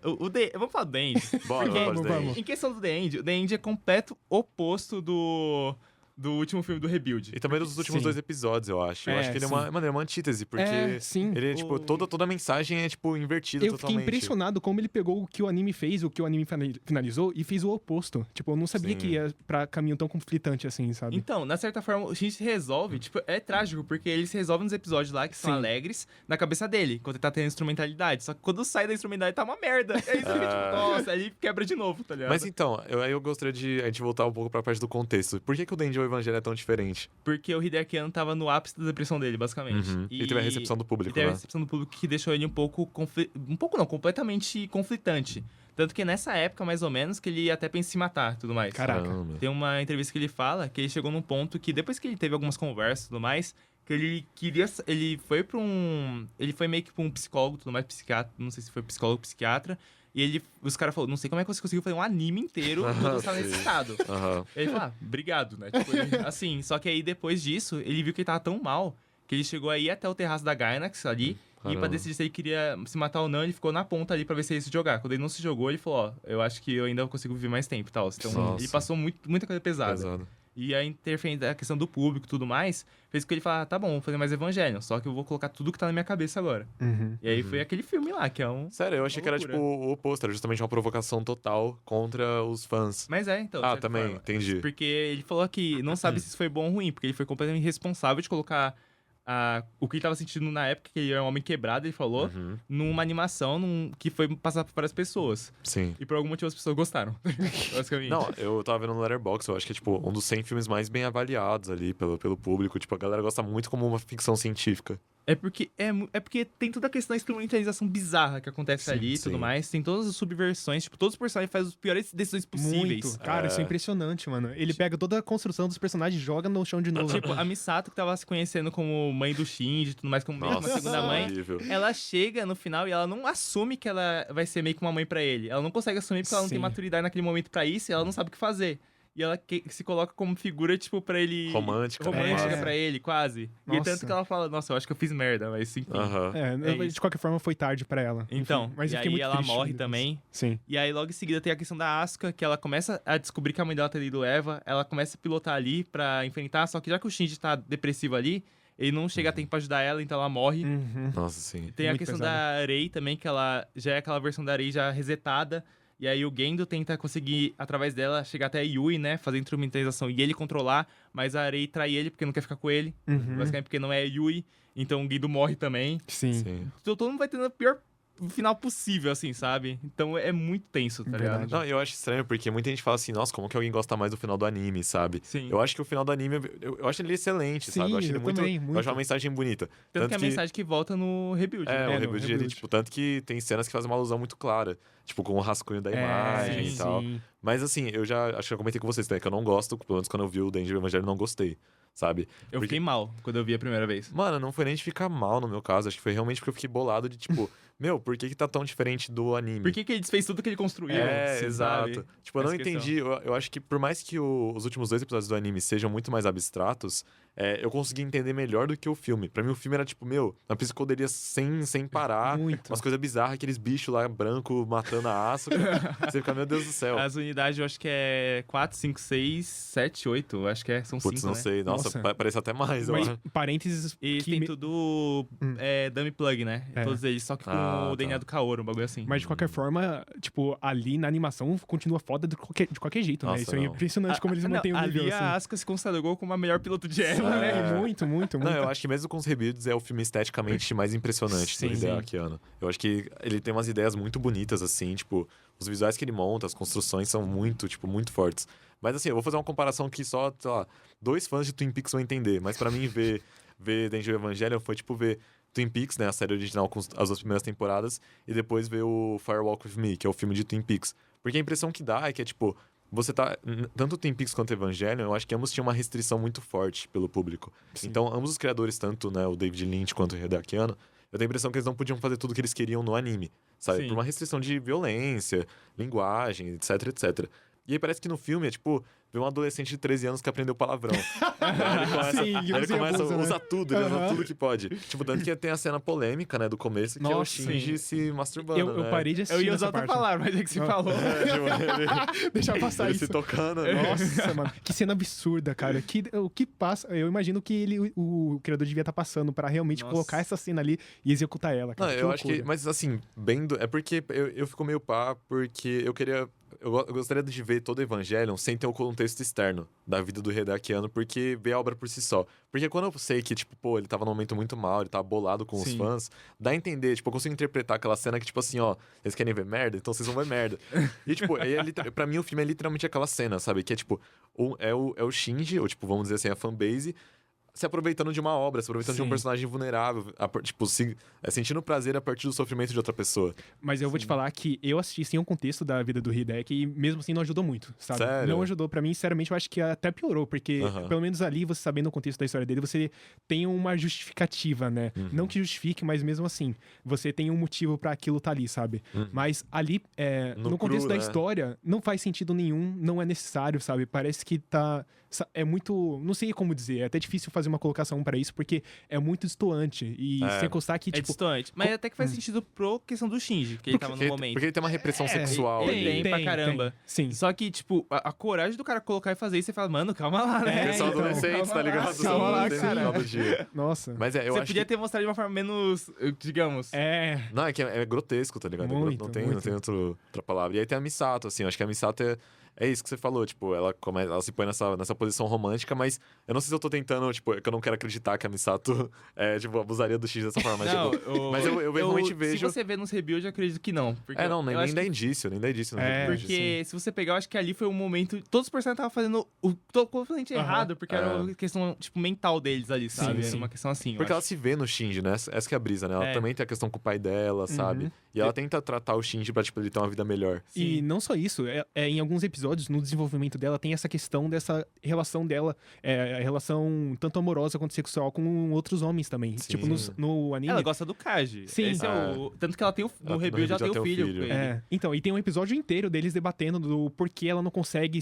vamos falar do The End. Bora, Porque vamos. vamos. Em questão do The End, o The End é completo oposto do último filme do Rebuild. E também dos últimos Sim. 2 episódios, eu acho. Eu acho que ele é uma antítese, porque sim. ele é, tipo, toda a mensagem é, tipo, invertida Eu fiquei totalmente. impressionado como ele pegou o que o anime fez, o que o anime finalizou, e fez o oposto. Tipo, eu não sabia Sim. que ia pra caminho tão conflitante assim, sabe? Então, na certa forma, o Shinji se resolve, tipo, é trágico, porque ele se resolve nos episódios lá que são Sim. alegres na cabeça dele, enquanto ele tá tendo instrumentalidade. Só que quando sai da instrumentalidade tá uma merda. É isso que, tipo, nossa, aí quebra de novo, tá ligado? Mas então, aí eu gostaria de a gente voltar um pouco pra parte do contexto. Por que o Denji e o Evangelho é tão diferente? Porque o Hideaki Anno tava no ápice da depressão dele, basicamente. E teve a recepção do E público, teve a né? recepção do público que deixou ele um pouco completamente conflitante. Tanto que nessa época, mais ou menos, que ele até pensa em se matar e tudo mais. Caraca. Caramba. Tem uma entrevista que ele fala que ele chegou num ponto que, depois que ele teve algumas conversas e tudo mais, que ele queria... Ele foi pra um... Ele foi meio que pra um psicólogo, tudo mais, psiquiatra, não sei se foi psicólogo ou psiquiatra, e os caras falaram, não sei como é que você conseguiu fazer um anime inteiro quando você tá nesse estado. Aham. E ele falou, obrigado, né? Tipo, assim, só que aí depois disso, ele viu que ele tava tão mal, que ele chegou aí até o terraço da Gainax ali, e pra Caramba. decidir se ele queria se matar ou não, ele ficou na ponta ali pra ver se ele ia se jogar. Quando ele não se jogou, ele falou, eu acho que eu ainda consigo viver mais tempo e tal. Então, Nossa. ele passou muita coisa pesada. Pesado. E a interferência da questão do público e tudo mais, fez com que ele falasse, tá bom, vou fazer mais Evangelion, só que eu vou colocar tudo que tá na minha cabeça agora. E aí foi aquele filme lá, que é um... Sério, eu achei que era loucura. tipo o oposto, era justamente uma provocação total contra os fãs. Mas então. de Ah, certa também, forma. entendi. Porque ele falou que não sabe se isso foi bom ou ruim, porque ele foi completamente responsável de colocar o que ele tava sentindo na época, que ele era um homem quebrado, ele falou, numa animação que foi passar por várias pessoas. Sim. E por algum motivo as pessoas gostaram, basicamente. Não, eu tava vendo no Letterboxd, eu acho que é, tipo, um dos 100 filmes mais bem avaliados ali pelo público. Tipo, a galera gosta muito como uma ficção científica. É porque tem toda a questão da instrumentalização bizarra que acontece Sim, ali e tudo sim. mais. Tem todas as subversões, tipo, todos os personagens fazem as piores decisões possíveis. Muito. Cara, isso é impressionante, mano. Ele pega toda a construção dos personagens e joga no chão de novo. Tipo, a Misato, que tava se conhecendo como mãe do Shinji e tudo mais, como meio que uma Nossa, segunda mãe, horrível. ela chega no final e ela não assume que ela vai ser meio que uma mãe pra ele. Ela não consegue assumir porque ela não tem Sim. maturidade naquele momento pra isso e ela não sabe o que fazer. E ela se coloca como figura, tipo, pra ele... Romântica, né, Romântica quase. pra ele, quase. E Nossa. tanto que ela fala, nossa, eu acho que eu fiz merda, mas enfim. Aham. É, isso. de qualquer forma foi tarde pra ela. Então, Enfim, mas e eu fiquei aí muito ela triste morre depois. também. Sim. E aí, logo em seguida, tem a questão da Asuka, que ela começa a descobrir que a mãe dela tá indo Eva, ela começa a pilotar ali pra enfrentar, só que já que o Shinji tá depressivo ali, ele não chega a tempo pra ajudar ela, então ela morre. Nossa, sim. Tem a Muito questão pesado. da Rei também, que ela já é aquela versão da Rei já resetada. E aí o Gendo tenta conseguir, através dela, chegar até a Yui, né? Fazer instrumentalização e ele controlar. Mas a Rei trai ele porque não quer ficar com ele. Basicamente porque não é a Yui. Então o Gendo morre também. Sim. Sim. Então todo mundo vai tendo o pior final possível, assim, sabe? Então é muito tenso, tá Verdade. ligado? Não, eu acho estranho, porque muita gente fala assim, nossa, como que alguém gosta mais do final do anime, sabe? Sim. Eu acho que o final do anime, eu acho ele excelente, sabe? Sim, Eu acho ele eu muito, também, eu muito. acho uma mensagem bonita. Tanto que é a mensagem que volta no Rebuild. É, né? o no reboot dele, Rebuild. tipo, tanto que tem cenas que fazem uma alusão muito clara. Tipo, com o rascunho da imagem sim, e tal. sim. Mas assim, eu já acho que eu comentei com vocês também, que eu não gosto, pelo menos quando eu vi o Danger Evangelho, eu não gostei, sabe? Eu fiquei mal quando eu vi a primeira vez. Mano, não foi nem de ficar mal no meu caso, acho que foi realmente porque eu fiquei bolado de tipo, meu, por que tá tão diferente do anime? Por que ele desfez tudo que ele construiu? É, assim, exato. sabe? Tipo, eu não Essa questão. entendi. Eu acho que por mais que os últimos 2 episódios do anime sejam muito mais abstratos, eu consegui entender melhor do que o filme. Pra mim, o filme era tipo, meu, uma psicodelia sem parar. Muito. Umas coisas bizarras, aqueles bichos lá branco matando a Asuka. Você fica, meu Deus do céu. As unidades eu acho que é 4, 5, 6, 7, 8. Acho que são 5, Putz, não né? sei. Nossa, Nossa. parece até mais. Mas, eu acho. parênteses. E que tem me- tudo dummy plug, né? É. Todos eles, só que com Ah, o DNA tá. do Kaoru, um bagulho assim. Mas de qualquer forma, tipo, ali na animação continua foda de qualquer jeito, né? Nossa, Isso é não. impressionante como eles Não, mantêm o nível, ali assim. a Asuka se consagrou como a melhor piloto de Eva, É. né? Muito, muito, muito. Não, eu acho que mesmo com os rebuilds é o filme esteticamente mais impressionante Sim, do sim. Hideaki Anno. Eu acho que ele tem umas ideias muito bonitas, assim, tipo, os visuais que ele monta, as construções são muito, tipo, muito fortes. Mas assim, eu vou fazer uma comparação que só, sei lá, 2 fãs de Twin Peaks vão entender. Mas pra mim, ver Danger Evangelion foi tipo ver Twin Peaks, né, a série original com as 2 primeiras temporadas, e depois ver o Firewalk With Me, que é o filme de Twin Peaks. Porque a impressão que dá é que é tipo, você tá. Tanto Twin Peaks quanto Evangelion, eu acho que ambos tinham uma restrição muito forte pelo público. Então, ambos os criadores, tanto né, o David Lynch quanto o Hideaki Anno, eu tenho a impressão que eles não podiam fazer tudo que eles queriam no anime, sabe? Sim. Por uma restrição de violência, linguagem, etc, etc. E aí parece que no filme é tipo, ver um adolescente de 13 anos que aprendeu palavrão. Ele começa, Sim, aí ele usa e começa abusa, a né? usar tudo, ele usa Aham. tudo que pode. Tipo, tanto que tem a cena polêmica, né, do começo, que é o Nossa, Shinji se masturbando, Eu né? parei de assistir Eu ia nessa usar outra parte. palavra, mas é que você Ah. falou. É, tipo, ele, Deixa passar ele isso. se tocando. né? Nossa, mano. Que cena absurda, cara. O que passa... Eu imagino que o criador devia estar passando pra realmente Nossa. colocar essa cena ali e executar ela, Não, cara. eu acho que. loucura. Mas assim, é porque eu fico meio pá, porque eu queria. Eu gostaria de ver todo o Evangelion sem ter o contexto externo da vida do Hideaki Anno, porque ver a obra por si só. Porque quando eu sei que, tipo, pô, ele tava num momento muito mal, ele tava bolado com os Sim. fãs, dá a entender, tipo, eu consigo interpretar aquela cena que, tipo assim, ó, vocês querem ver merda? Então vocês vão ver merda. E, tipo, pra mim o filme é literalmente aquela cena, sabe? Que é, tipo, é o Shinji, ou, tipo, vamos dizer assim, a fanbase, se aproveitando de uma obra, se aproveitando de um Sim. personagem vulnerável, tipo, sentindo prazer a partir do sofrimento de outra pessoa. Mas eu vou te falar que eu assisti sem o contexto da vida do Hideki e mesmo assim não ajudou muito, sabe? Sério? Não ajudou. Pra mim, sinceramente, eu acho que até piorou, porque pelo menos ali, você sabendo o contexto da história dele, você tem uma justificativa, né? Não que justifique, mas mesmo assim, você tem um motivo pra aquilo tá ali, sabe? Mas ali, no contexto cru, da né? história, não faz sentido nenhum, não é necessário, sabe? Parece que tá... É muito... Não sei como dizer, é até difícil fazer uma colocação pra isso, porque é muito distoante. E sem constar que, É tipo... distante. Mas até que faz sentido pro questão do Shinji, que ele tava no momento. Porque ele tem uma repressão sexual ele ali. tem pra caramba. Sim. Só que, tipo, a coragem do cara colocar e fazer isso, você fala, mano, calma lá, né? Eles são então, adolescentes, tá ligado? calma lá, Não tem no cara. final do dia. Nossa. Mas eu Você acho podia que... ter mostrado de uma forma menos, digamos... Não, é que é grotesco, tá ligado? Muito, não tem muito. outra palavra. E aí tem a Misato, assim, eu acho que a Misato é isso que você falou, tipo, ela se põe nessa posição romântica, mas eu não sei se eu tô tentando, tipo, é que eu não quero acreditar que a Misato, tipo, abusaria do X dessa forma, mas, Não, tipo, mas eu realmente vejo... Se você vê nos rebuild, eu acredito que não. Porque não, nem eu acho dá que- indício, nem dá indício no É, rebuild, Porque se você pegar, eu acho que ali foi um momento... Todos os personagens estavam fazendo o completamente errado, porque era uma questão, tipo, mental deles ali, sabe? Era sim. uma questão assim, eu Porque ela acho. se vê no Shinji, né? Essa que é a brisa, né? Ela É. também tem a questão com o pai dela, sabe? E ela tenta tratar o Shinji pra, tipo, ele ter uma vida melhor. E não só isso, em alguns episódios, no desenvolvimento dela, tem essa questão dessa relação dela, a relação tanto amorosa quanto sexual com outros homens também. Sim. Tipo, no anime. Ela gosta do Kaji. Sim. Esse é o... Tanto que ela tem Ela- no rebuild, ela tem o filho. com ele. Então, e tem um episódio inteiro deles debatendo do porquê ela não consegue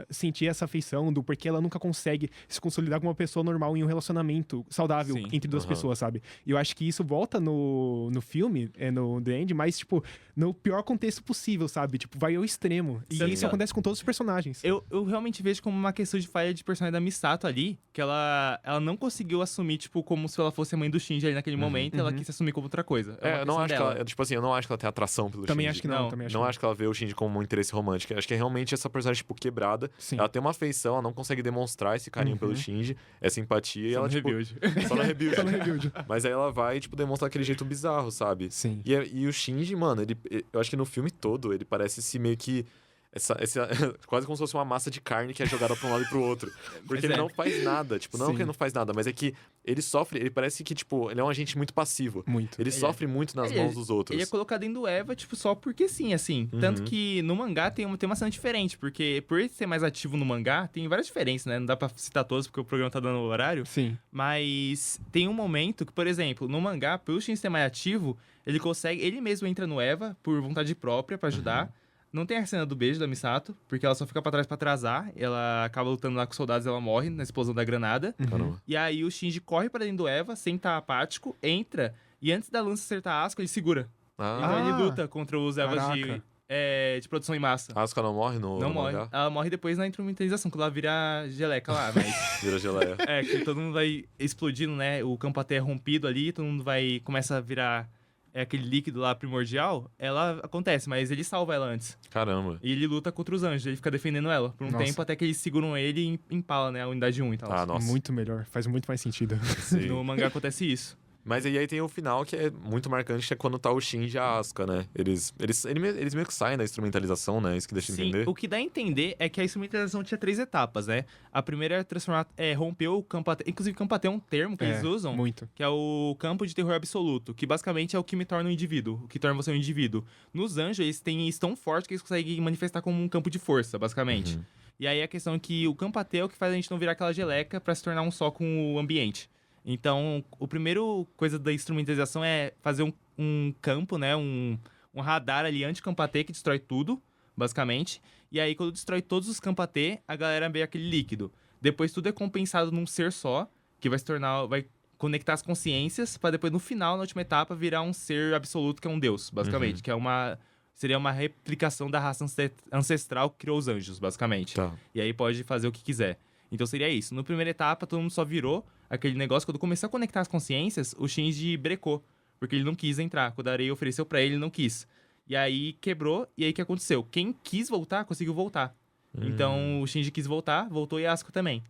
sentir essa afeição, do porquê ela nunca consegue se consolidar como uma pessoa normal em um relacionamento saudável Sim. entre duas pessoas, sabe? E eu acho que isso volta no filme, no The End, mas, tipo, no pior contexto possível, sabe? Tipo, vai ao extremo. E Sim. isso acontece com todos os personagens. Eu realmente vejo como uma questão de falha de personagem da Misato ali, que ela não conseguiu assumir, tipo, como se ela fosse a mãe do Shinji ali naquele momento, e ela quis se assumir como outra coisa. É, uma Eu não questão acho dela. que ela... Tipo assim, eu não acho que ela tem atração pelo Também Shinji. acho que não, Não, também acho Não que acho que ela vê o Shinji como um interesse romântico. Acho que é realmente essa personagem, tipo, quebrada. Sim. Ela tem uma afeição, ela não consegue demonstrar esse carinho pelo Shinji, essa empatia, e Só ela, no tipo... rebuild. Só no rebuild. Só no rebuild. Mas aí ela vai, tipo, demonstrar aquele jeito bizarro, sabe? Sim. E o Shinji, mano, eu acho que no filme todo, ele parece se meio que... quase como se fosse uma massa de carne que é jogada pra um lado e pro outro. Porque ele não faz nada. Tipo, não Sim. que ele não faz nada, mas é que ele sofre, ele parece que, tipo, ele é um agente muito passivo. Muito. Ele sofre muito nas Ele- mãos dos outros. Ele é colocado dentro do Eva, tipo, só porque sim, assim. Tanto que no mangá tem uma cena diferente, porque por ele ser mais ativo no mangá, tem várias diferenças, né? Não dá pra citar todas, porque o programa tá dando horário. Sim. Mas tem um momento que, por exemplo, no mangá, pelo Shin ser mais ativo, ele mesmo entra no Eva por vontade própria pra ajudar. Não tem a cena do beijo da Misato, porque ela só fica pra trás pra atrasar. Ela acaba lutando lá com os soldados e ela morre na explosão da granada. Caramba. E aí o Shinji corre pra dentro do Eva, sem estar apático, entra, e antes da lança acertar a Asuka, ele segura. Então ele luta contra os Evas de produção em massa. A Asuka não morre no Não morre. mangá? Ela morre depois na instrumentalização, quando ela vira geleca lá, mas... Vira geleia. que todo mundo vai explodindo, né? O campo até é rompido ali, todo mundo começa a virar aquele líquido lá primordial. Ela acontece, mas ele salva ela antes. Caramba. E ele luta contra os anjos, ele fica defendendo ela por um Nossa. tempo, até que eles seguram ele e empala, né? A unidade 1 e tal. Ah, nossa. Muito melhor. Faz muito mais sentido. Sim. No mangá acontece isso. Mas aí tem o final que é muito marcante, que é quando tá o Shinji e a Asuka, né? Eles meio que saem da instrumentalização, né? Isso que deixa eu Sim, entender. o que dá a entender é que a instrumentalização tinha 3 etapas, né? A primeira era transformar, romper o campo AT. Inclusive, campo AT é um termo que eles usam, Muito. que é o campo de terror absoluto, que basicamente é o que me torna um indivíduo, o que torna você um indivíduo. Nos anjos, eles têm isso tão forte que eles conseguem manifestar como um campo de força, basicamente. E aí a questão é que o campo AT é o que faz a gente não virar aquela geleca pra se tornar um só com o ambiente. Então, o primeiro coisa da instrumentalização é fazer um campo, né? Um radar ali anti-campo AT que destrói tudo, basicamente. E aí, quando destrói todos os campos AT, a galera vê aquele líquido. Depois, tudo é compensado num ser só, que vai conectar as consciências, pra depois, no final, na última etapa, virar um ser absoluto, que é um deus, basicamente. Que seria uma replicação da raça ancestral que criou os anjos, basicamente. Tá. E aí pode fazer o que quiser. Então seria isso. Na primeira etapa, todo mundo só virou aquele negócio. Quando começou a conectar as consciências, o Shinji brecou. Porque ele não quis entrar. Quando a Areia ofereceu pra ele, ele não quis. E aí quebrou. E aí o que aconteceu? Quem quis voltar, conseguiu voltar. Então o Shinji quis voltar, voltou e a Asuka também.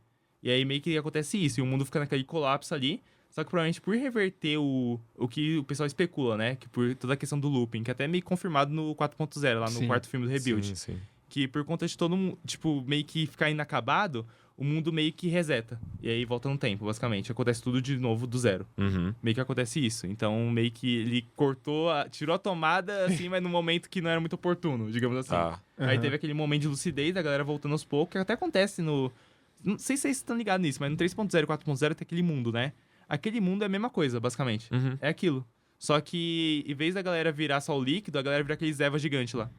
E aí meio que acontece isso. E o mundo fica naquele colapso ali. Só que provavelmente por reverter o que o pessoal especula, né? Que por toda a questão do looping. Que até é meio confirmado no 4.0, lá no Sim. quarto filme do Rebuild. Sim. que por conta de todo mundo, tipo, meio que ficar inacabado, o mundo meio que reseta. E aí volta no tempo, basicamente. Acontece tudo de novo do zero. Uhum. Meio que acontece isso. Então, meio que ele tirou a tomada, assim, mas num momento que não era muito oportuno, digamos assim. Tá. Aí Aham. teve aquele momento de lucidez da galera voltando aos poucos, que até acontece no... Não sei se vocês estão ligados nisso, mas no 3.0 e 4.0 tem aquele mundo, né? Aquele mundo é a mesma coisa, basicamente. Uhum. É aquilo. Só que, em vez da galera virar só o líquido, a galera vira aqueles Eva gigante lá.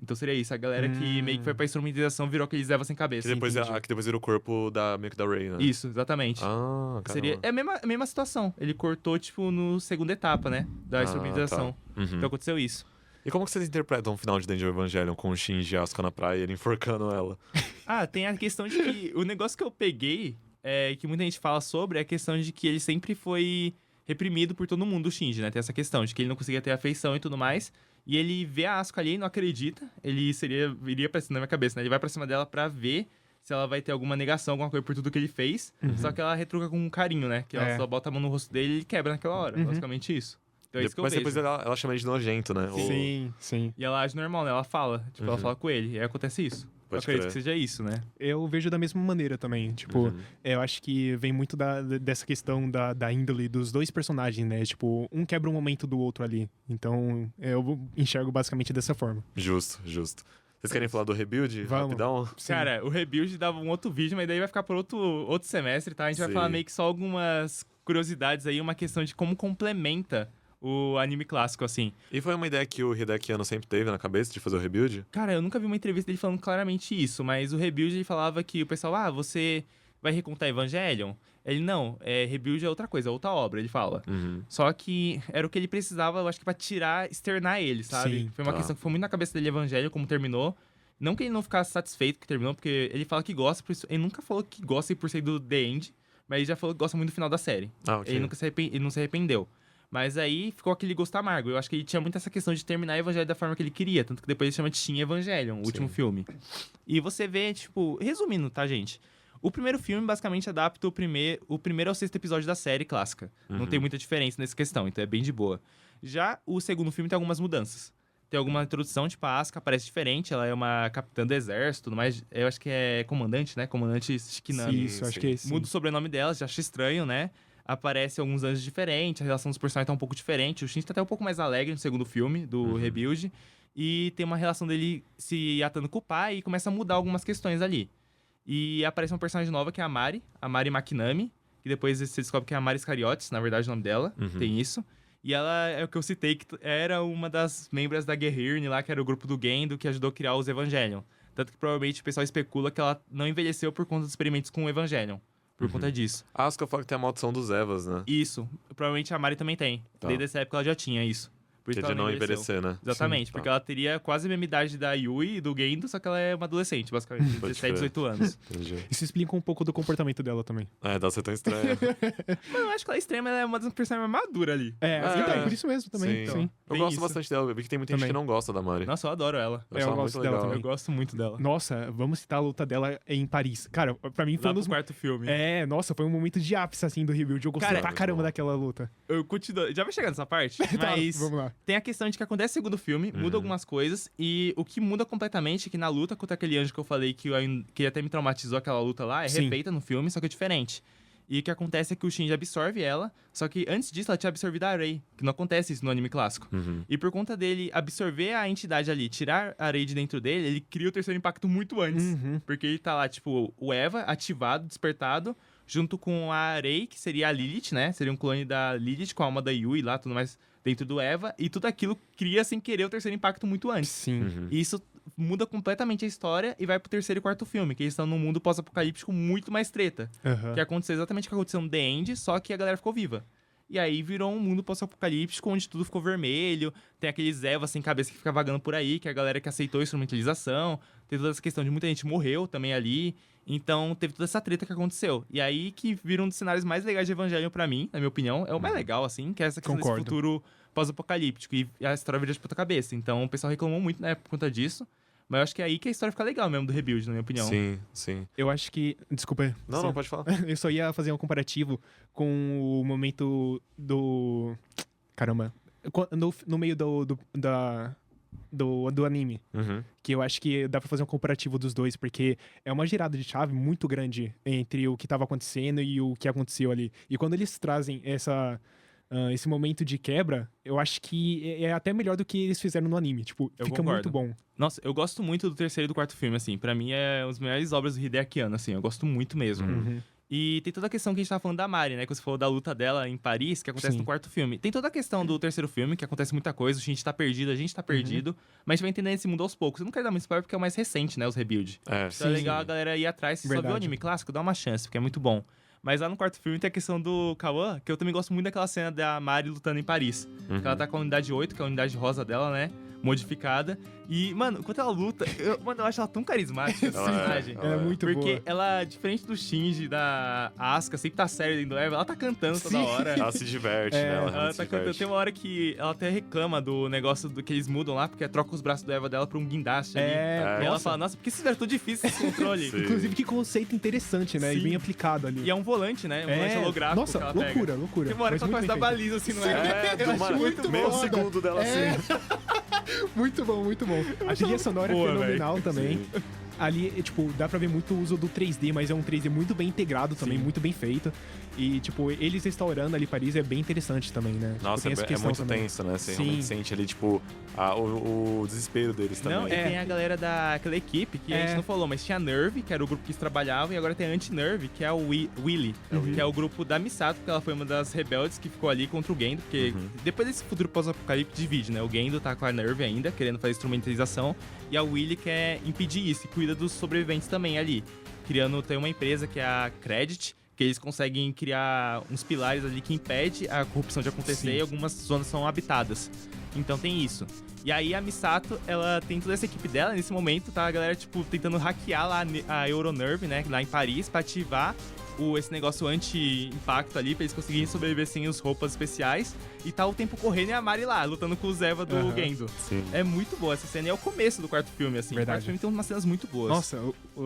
Então seria isso. A galera que meio que foi pra instrumentização virou aqueles Eva sem cabeça. Que depois, entendi. que depois vira o corpo meio que da Rey, né? Isso, exatamente. Ah, caramba. Seria, é a mesma situação. Ele cortou, tipo, no segunda etapa, né? Da instrumentização. Tá. Uhum. Então aconteceu isso. E como que vocês interpretam o final de Danger Evangelion com o Shinji e a Asuka na praia e ele enforcando ela? Ah, tem a questão de que o negócio que eu peguei, que muita gente fala sobre, é a questão de que ele sempre foi reprimido por todo mundo, o Shinji, né? Tem essa questão de que ele não conseguia ter afeição e tudo mais. E ele vê a Asuka ali e não acredita. Ele iria pra cima da minha cabeça, né? Ele vai pra cima dela pra ver se ela vai ter alguma negação, alguma coisa por tudo que ele fez. Só que ela retruca com um carinho, né? Que ela É. só bota a mão no rosto dele e ele quebra naquela hora. Basicamente isso. Então é isso que eu Mas vejo. depois ela chama ele de nojento, né? Ou- Sim, sim. E ela age normal, né? Ela fala. Tipo, ela fala com ele. E aí acontece isso. Eu Pode acredito crer. que seja isso, né? Eu vejo da mesma maneira também. Tipo, eu acho que vem muito dessa questão da índole dos dois personagens, né? Tipo, um quebra um momento do outro ali. Então, eu enxergo basicamente dessa forma. Justo, justo. Vocês querem falar do rebuild? Vamos. Rapidão? Sim. Cara, o Rebuild dava um outro vídeo, mas daí vai ficar por outro semestre, tá? A gente vai Sim. falar meio que só algumas curiosidades aí, uma questão de como complementa o anime clássico, assim. E foi uma ideia que o Hideaki Anno sempre teve na cabeça de fazer o rebuild? Cara, eu nunca vi uma entrevista dele falando claramente isso, mas o Rebuild ele falava que o pessoal, você vai recontar Evangelion? Ele, não, Rebuild é outra coisa, é outra obra, ele fala. Só que era o que ele precisava, eu acho que pra externar ele, sabe? Sim, Foi uma tá. questão que foi muito na cabeça dele, Evangelion, como terminou. Não que ele não ficasse satisfeito que terminou, porque ele fala que gosta, ele nunca falou que gosta por ser do The End, mas ele já falou que gosta muito do final da série. Ah, ok. Ele não se arrependeu. Mas aí ficou aquele gosto amargo. Eu acho que ele tinha muito essa questão de terminar Evangelho da forma que ele queria. Tanto que depois ele chama de Shin Evangelion, o último filme. E você vê, tipo... Resumindo, tá, gente? O primeiro filme basicamente adapta o primeiro ao sexto episódio da série clássica. Não tem muita diferença nessa questão, então é bem de boa. Já o segundo filme tem algumas mudanças. Tem alguma introdução, tipo, a Asuka parece diferente. Ela é uma capitã do exército, tudo mais. Eu acho que é comandante, né? Comandante Shikinami. Isso, acho que é isso. Muda o sobrenome dela, já acho estranho, né? Aparece alguns anjos diferentes, a relação dos personagens tá um pouco diferente. O Shinji tá até um pouco mais alegre no segundo filme, do Rebuild. E tem uma relação dele se atando com o pai e começa a mudar algumas questões ali. E aparece uma personagem nova que é a Mari Makinami, que depois você descobre que é a Mari Iscariotes, na verdade o nome dela, tem isso. E ela é o que eu citei, que era uma das membros da Guerrirne lá, que era o grupo do Gendo, que ajudou a criar os Evangelion. Tanto que provavelmente o pessoal especula que ela não envelheceu por conta dos experimentos com o Evangelion. Por conta disso. A Asuka fala que tem a maldição dos Evas, né? Isso. Provavelmente a Mari também tem. Tá. Desde essa época ela já tinha isso. Por Que isso de ela não envelheceu. envelhecer, né? Exatamente, Sim, porque tá. ela teria quase a mesma idade da Yui e do Gendo, só que ela é uma adolescente, basicamente. Pode 17, crer. 18 anos. Entendi. Isso explica um pouco do comportamento dela também. É, dá ser tão estranho. Mas eu acho que ela é extrema, ela é uma das personagens mais maduras ali. Então, por isso mesmo também. Sim. Eu Tem gosto isso. bastante dela. Eu vi que tem muita gente Também. que não gosta da Mari. Nossa, eu adoro ela. Eu acho eu ela gosto muito dela legal. também. Eu gosto muito dela. Nossa, vamos citar a luta dela em Paris. Cara, pra mim foi Lá um pro dos... quarto filme. Nossa, foi um momento de ápice, assim, do rebuild. Eu gostei Cara, pra caramba daquela luta. Eu continuo. Já vai chegar nessa parte, Tá, mas vamos lá. tem a questão de que acontece no segundo filme, muda algumas coisas, e o que muda completamente é que na luta contra aquele anjo que eu falei que até me traumatizou aquela luta lá, é Sim. refeita no filme, só que é diferente. E o que acontece é que o Shinji absorve ela, só que antes disso ela tinha absorvido a Rei, que não acontece isso no anime clássico. E por conta dele absorver a entidade ali, tirar a Rei de dentro dele, ele cria o terceiro impacto muito antes. Porque ele tá lá, tipo, o Eva ativado, despertado, junto com a Rei, que seria a Lilith, né? Seria um clone da Lilith com a alma da Yui lá, tudo mais dentro do Eva. E tudo aquilo cria, sem querer, o terceiro impacto muito antes. Sim. E isso muda completamente a história e vai pro terceiro e quarto filme, que eles estão num mundo pós-apocalíptico muito mais treta. Aham. Que aconteceu exatamente o que aconteceu no The End, só que a galera ficou viva. E aí virou um mundo pós-apocalíptico onde tudo ficou vermelho, tem aqueles Eva sem cabeça que fica vagando por aí, que é a galera que aceitou a instrumentalização, tem toda essa questão de muita gente morreu também ali, então teve toda essa treta que aconteceu. E aí que vira um dos cenários mais legais de Evangelion pra mim, na minha opinião, é o mais legal, assim, que é essa questão Concordo. desse futuro pós-apocalíptico, e a história vira de ponta cabeça. Então o pessoal reclamou muito na época por conta disso, mas eu acho que é aí que a história fica legal mesmo do Rebuild, na minha opinião. Sim, sim. Eu acho que... Desculpa. Não, Sim. não, pode falar. Eu só ia fazer um comparativo com o momento do... Caramba. No meio do anime. Uhum. Que eu acho que dá pra fazer um comparativo dos dois, porque é uma girada de chave muito grande entre o que tava acontecendo e o que aconteceu ali. E quando eles trazem esse momento de quebra, eu acho que é até melhor do que eles fizeram no anime. Tipo, Eu fica concordo. muito bom. Nossa, eu gosto muito do terceiro e do quarto filme, assim. Pra mim, é uma das melhores obras do Hideaki Anno, assim. Eu gosto muito mesmo. Uhum. E tem toda a questão que a gente tava falando da Mari, né? Que você falou da luta dela em Paris, que acontece Sim. no quarto filme. Tem toda a questão do terceiro filme, que acontece muita coisa. O Shinji tá perdido, a gente tá perdido. Mas a gente vai entender esse mundo aos poucos. Eu não quero dar muito spoiler porque é o mais recente, né? Os Rebuild. É, Então é legal a galera ir atrás. Se só viu o Verdade. anime clássico, dá uma chance, porque é muito bom. Mas lá no quarto filme tem a questão do Kawan, que eu também gosto muito daquela cena da Mari lutando em Paris. Que ela tá com a unidade 8, que é a unidade rosa dela, né? Modificada. E, mano, enquanto ela luta, eu acho ela tão carismática, essa Ela é, personagem. Ela é muito Porque boa. ela, diferente do Shinji, da Asuka, sempre tá séria dentro do Eva, ela tá cantando toda hora. Ela se diverte, né? Ela Ela realmente tá se cantando. diverte. Tem uma hora que ela até reclama do negócio que eles mudam lá, porque troca os braços do Eva dela pra um guindaste ali. É, E ela nossa. fala, nossa, por que vocês fizeram tão difícil esse controle? Sim. Inclusive, que conceito interessante, né? E Sim. bem aplicado ali. E é um volante, né? Um volante holográfico Nossa, que ela loucura, pega. loucura. Tem uma hora que Mas ela muito começa a dar bem feito. baliza, assim, não é? É, acho muito meio foda. segundo dela É. assim. Muito bom, muito bom. A trilha sonora é boa, fenomenal também. Sim. Ali, tipo, dá pra ver muito o uso do 3D, mas é um 3D muito bem integrado também, Sim. muito bem feito. E, tipo, eles restaurando ali Paris é bem interessante também, né? Tipo, Nossa, tem essa é questão muito também. tenso, né? Você Sim. realmente sente ali, tipo, o desespero deles também. Não, e tem a galera daquela equipe que a gente não falou, mas tinha a Nerve, que era o grupo que eles trabalhavam, e agora tem a Anti-Nerve, que é o Willy, que é o grupo da Misato, porque ela foi uma das rebeldes que ficou ali contra o Gendo, porque depois desse futuro pós-apocalipse divide, né? O Gendo tá com a Nerve ainda, querendo fazer instrumentalização, e a Willy quer impedir isso e cuida dos sobreviventes também ali, tem uma empresa que é a Credit, que eles conseguem criar uns pilares ali que impede a corrupção de acontecer Sim. e algumas zonas são habitadas. Então tem isso. E aí a Misato, ela tem toda essa equipe dela, nesse momento, tá a galera, tipo, tentando hackear lá a Euronerve, né, lá em Paris, pra ativar esse negócio anti-impacto ali, pra eles conseguirem sobreviver sem as roupas especiais. E tá o tempo correndo e a Mari lá, lutando com o Zeva do Gendo. Sim. É muito boa essa cena, e é o começo do quarto filme, assim. Verdade. O quarto filme tem umas cenas muito boas. Nossa,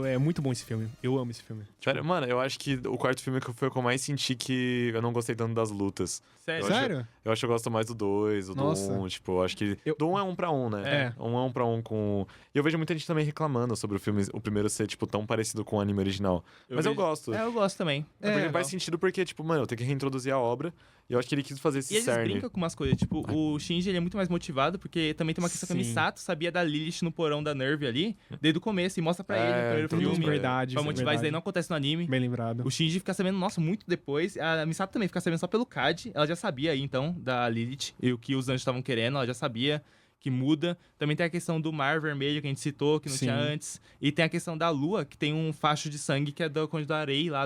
é muito bom esse filme. Eu amo esse filme. Sério, mano, eu acho que o quarto filme foi o que eu mais senti que eu não gostei tanto das lutas. Sério. Eu acho- Sério? Eu acho que eu gosto mais do 2, o do Nossa. 1, tipo, eu acho que... Eu- Do 1 é 1 pra 1, né? É. Um é 1 pra 1 com... E eu vejo muita gente também reclamando sobre o filme, o primeiro ser, tipo, tão parecido com o anime original. Mas eu vejo- gosto. É, eu gosto também. Porque faz sentido porque, tipo, mano, eu tenho que reintroduzir a obra e eu acho que ele quis fazer esse E eles cerne. brincam com umas coisas, tipo, o Shinji ele é muito mais motivado, porque também tem uma questão que a Sim. Misato sabia da Lilith no porão da Nerve ali, desde o começo, e mostra pra ele no primeiro tem filme. verdade, Pra isso é motivar, isso daí verdade. não acontece no anime. Bem lembrado. O Shinji fica sabendo, nossa, muito depois. A Misato também fica sabendo só pelo CAD. Ela já sabia aí, então, da Lilith e o que os anjos estavam querendo. Ela já sabia que muda. Também tem a questão do mar vermelho que a gente citou, que não Sim. tinha antes. E tem a questão da lua, que tem um facho de sangue que é do Conde da Areia lá,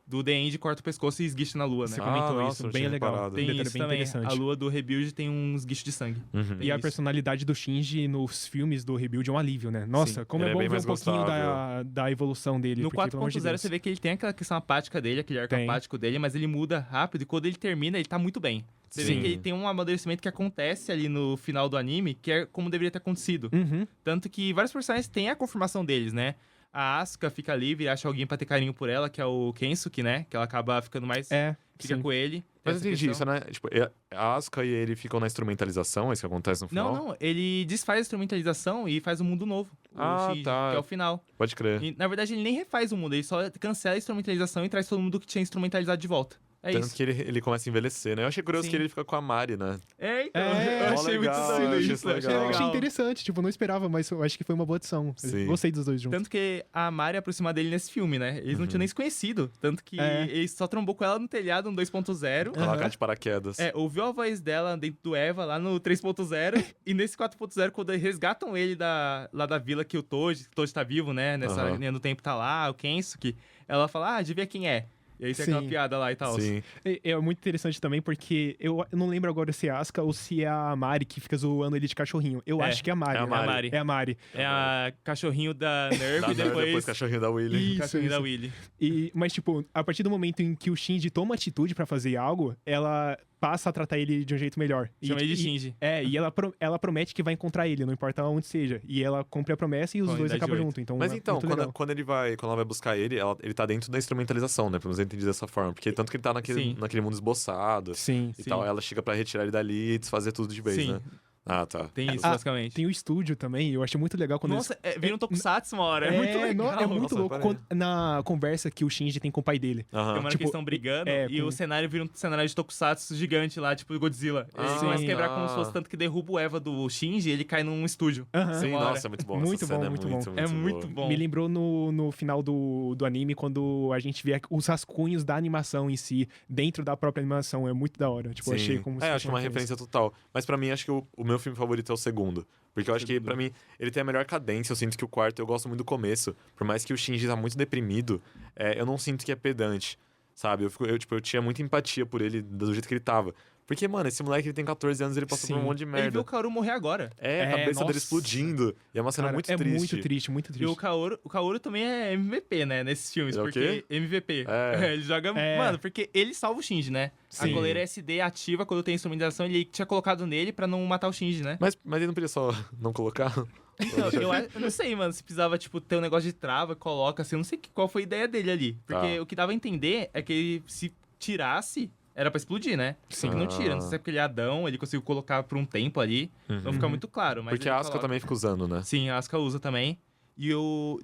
do The End, corta o pescoço e esguicha na lua, né? Você comentou nossa, isso, não bem tinha legal. reparado. Tem Detalhe isso bem também. interessante. A lua do Rebuild tem uns guichos de sangue. Uhum. E a isso. personalidade do Shinji nos filmes do Rebuild é um alívio, né? Nossa, Sim. como Ele é é bom bem ver um mais pouquinho gostável. da evolução dele. No porque, pelo amor de 4.0 Deus. você vê que ele tem aquela questão apática dele, aquele arco Tem. apático dele, mas ele muda rápido e quando ele termina, ele tá muito bem. Você vê Sim. que ele tem um amadurecimento que acontece ali no final do anime, que é como deveria ter acontecido. Uhum. Tanto que vários personagens têm a confirmação deles, né? A Asuka fica livre, acha alguém pra ter carinho por ela, que é o Kensuke, né? Que ela acaba ficando mais... fica sim. com ele. Mas eu Essa entendi questão. isso, né? Tipo, a Asuka e ele ficam na instrumentalização, é isso que acontece no final? Não, ele desfaz a instrumentalização e faz um mundo novo. O Ah, Shinji, tá. que é o final. Pode crer. E, na verdade, ele nem refaz o mundo, ele só cancela a instrumentalização e traz todo mundo que tinha instrumentalizado de volta. É Tanto isso. que ele começa a envelhecer, né? Eu achei curioso Sim. que ele fica com a Mari, né? É, então. É, eu mó achei legal, muito eu doido achei isso. isso Achei legal. Eu achei legal. interessante, tipo, não esperava, mas eu acho que foi uma boa adição. Eu Sim. Gostei dos dois juntos. Tanto que a Mari aproxima dele nesse filme, né? Eles não tinham nem se conhecido. Tanto que ele só trombou com ela no telhado, no 2.0. Colocar de paraquedas. Ouviu a voz dela dentro do Eva lá no 3.0. E nesse 4.0, quando resgatam ele lá da vila que o Toji tá vivo, né? Nessa linha do tempo tá lá, o Kensuke. Ela fala, adivinha quem é? E aí tem aquela Sim. piada lá e tal. Sim. É muito interessante também, porque eu não lembro agora se é a Asuka ou se é a Mari que fica zoando ele de cachorrinho. Eu É, acho que é a Mari. é a né? Mari. É a Mari. É a cachorrinho da Nerve Da e Nerve, depois cachorrinho da Willy. Isso, cachorrinho da isso. Willy. Mas, tipo, a partir do momento em que o Shinji toma atitude pra fazer algo, ela passa a tratar ele de um jeito melhor. Chama ele de e- Shinji. E ela promete que vai encontrar ele, não importa onde seja. E ela cumpre a promessa e os Com a dois unidade acabam 8. junto. Então, Mas é então, muito legal. quando ela vai buscar ele, ele tá dentro da instrumentalização, né? Pelo menos eu entendi dessa forma. Porque tanto que ele tá Sim. naquele mundo esbozado Sim. e Sim. tal. Ela chega pra retirar ele dali e desfazer tudo de vez, Sim. né? Ah, tá. Tem isso, Ah, basicamente. Tem o estúdio também, eu achei muito legal quando Nossa, vira um tokusatsu uma hora. É, muito legal. É muito Nossa, louco parei. na conversa que o Shinji tem com o pai dele. Tem Aham. uma hora que Tipo, eles estão brigando e com- o cenário vira um cenário de tokusatsu gigante lá, tipo Godzilla. Ele Ah, começa a sim. quebrar como se fosse tanto que derruba o Eva do Shinji e ele cai num estúdio. Aham. Sim, uma hora. nossa, é muito bom. Muito Essa cena bom, muito bom. É muito boa. bom. Me lembrou no final do anime, quando a gente vê os rascunhos da animação em si, dentro da própria animação. É muito da hora. Tipo, eu achei como se fosse acho que é uma referência total. Mas pra mim, acho que o meu filme favorito é o segundo. Porque eu acho que, pra mim, ele tem a melhor cadência. Eu sinto que o quarto, eu gosto muito do começo. Por mais que o Shinji tá muito deprimido, eu não sinto que é pedante, sabe? Eu tinha muita empatia por ele, do jeito que ele tava. Porque, mano, esse moleque ele tem 14 anos, ele passou por um Sim. monte de Ele merda. viu o Kaoru morrer agora. A cabeça dele nossa. explodindo. E é uma cena Cara, muito é triste. muito triste, muito E triste. o Kaoru também é MVP, né, nesses filmes. Ele é o porque MVP. É. Ele joga. É. Mano, porque ele salva o Shinji, né? Sim. A coleira SD ativa quando tem instrumentação, ele tinha colocado nele pra não matar o Shinji, né? Mas ele não podia só não colocar? Então, eu não sei, mano, se precisava, tipo, ter um negócio de trava, coloca assim, eu não sei qual foi a ideia dele ali. Porque Tá. o que dava a entender é que ele, se tirasse, era pra explodir, né? Só que não tira, não sei se é porque ele é Adão, ele conseguiu colocar por um tempo ali, não fica muito claro. Mas Porque ele a Asuka coloca. também fica usando, né? Sim, a Asuka usa também.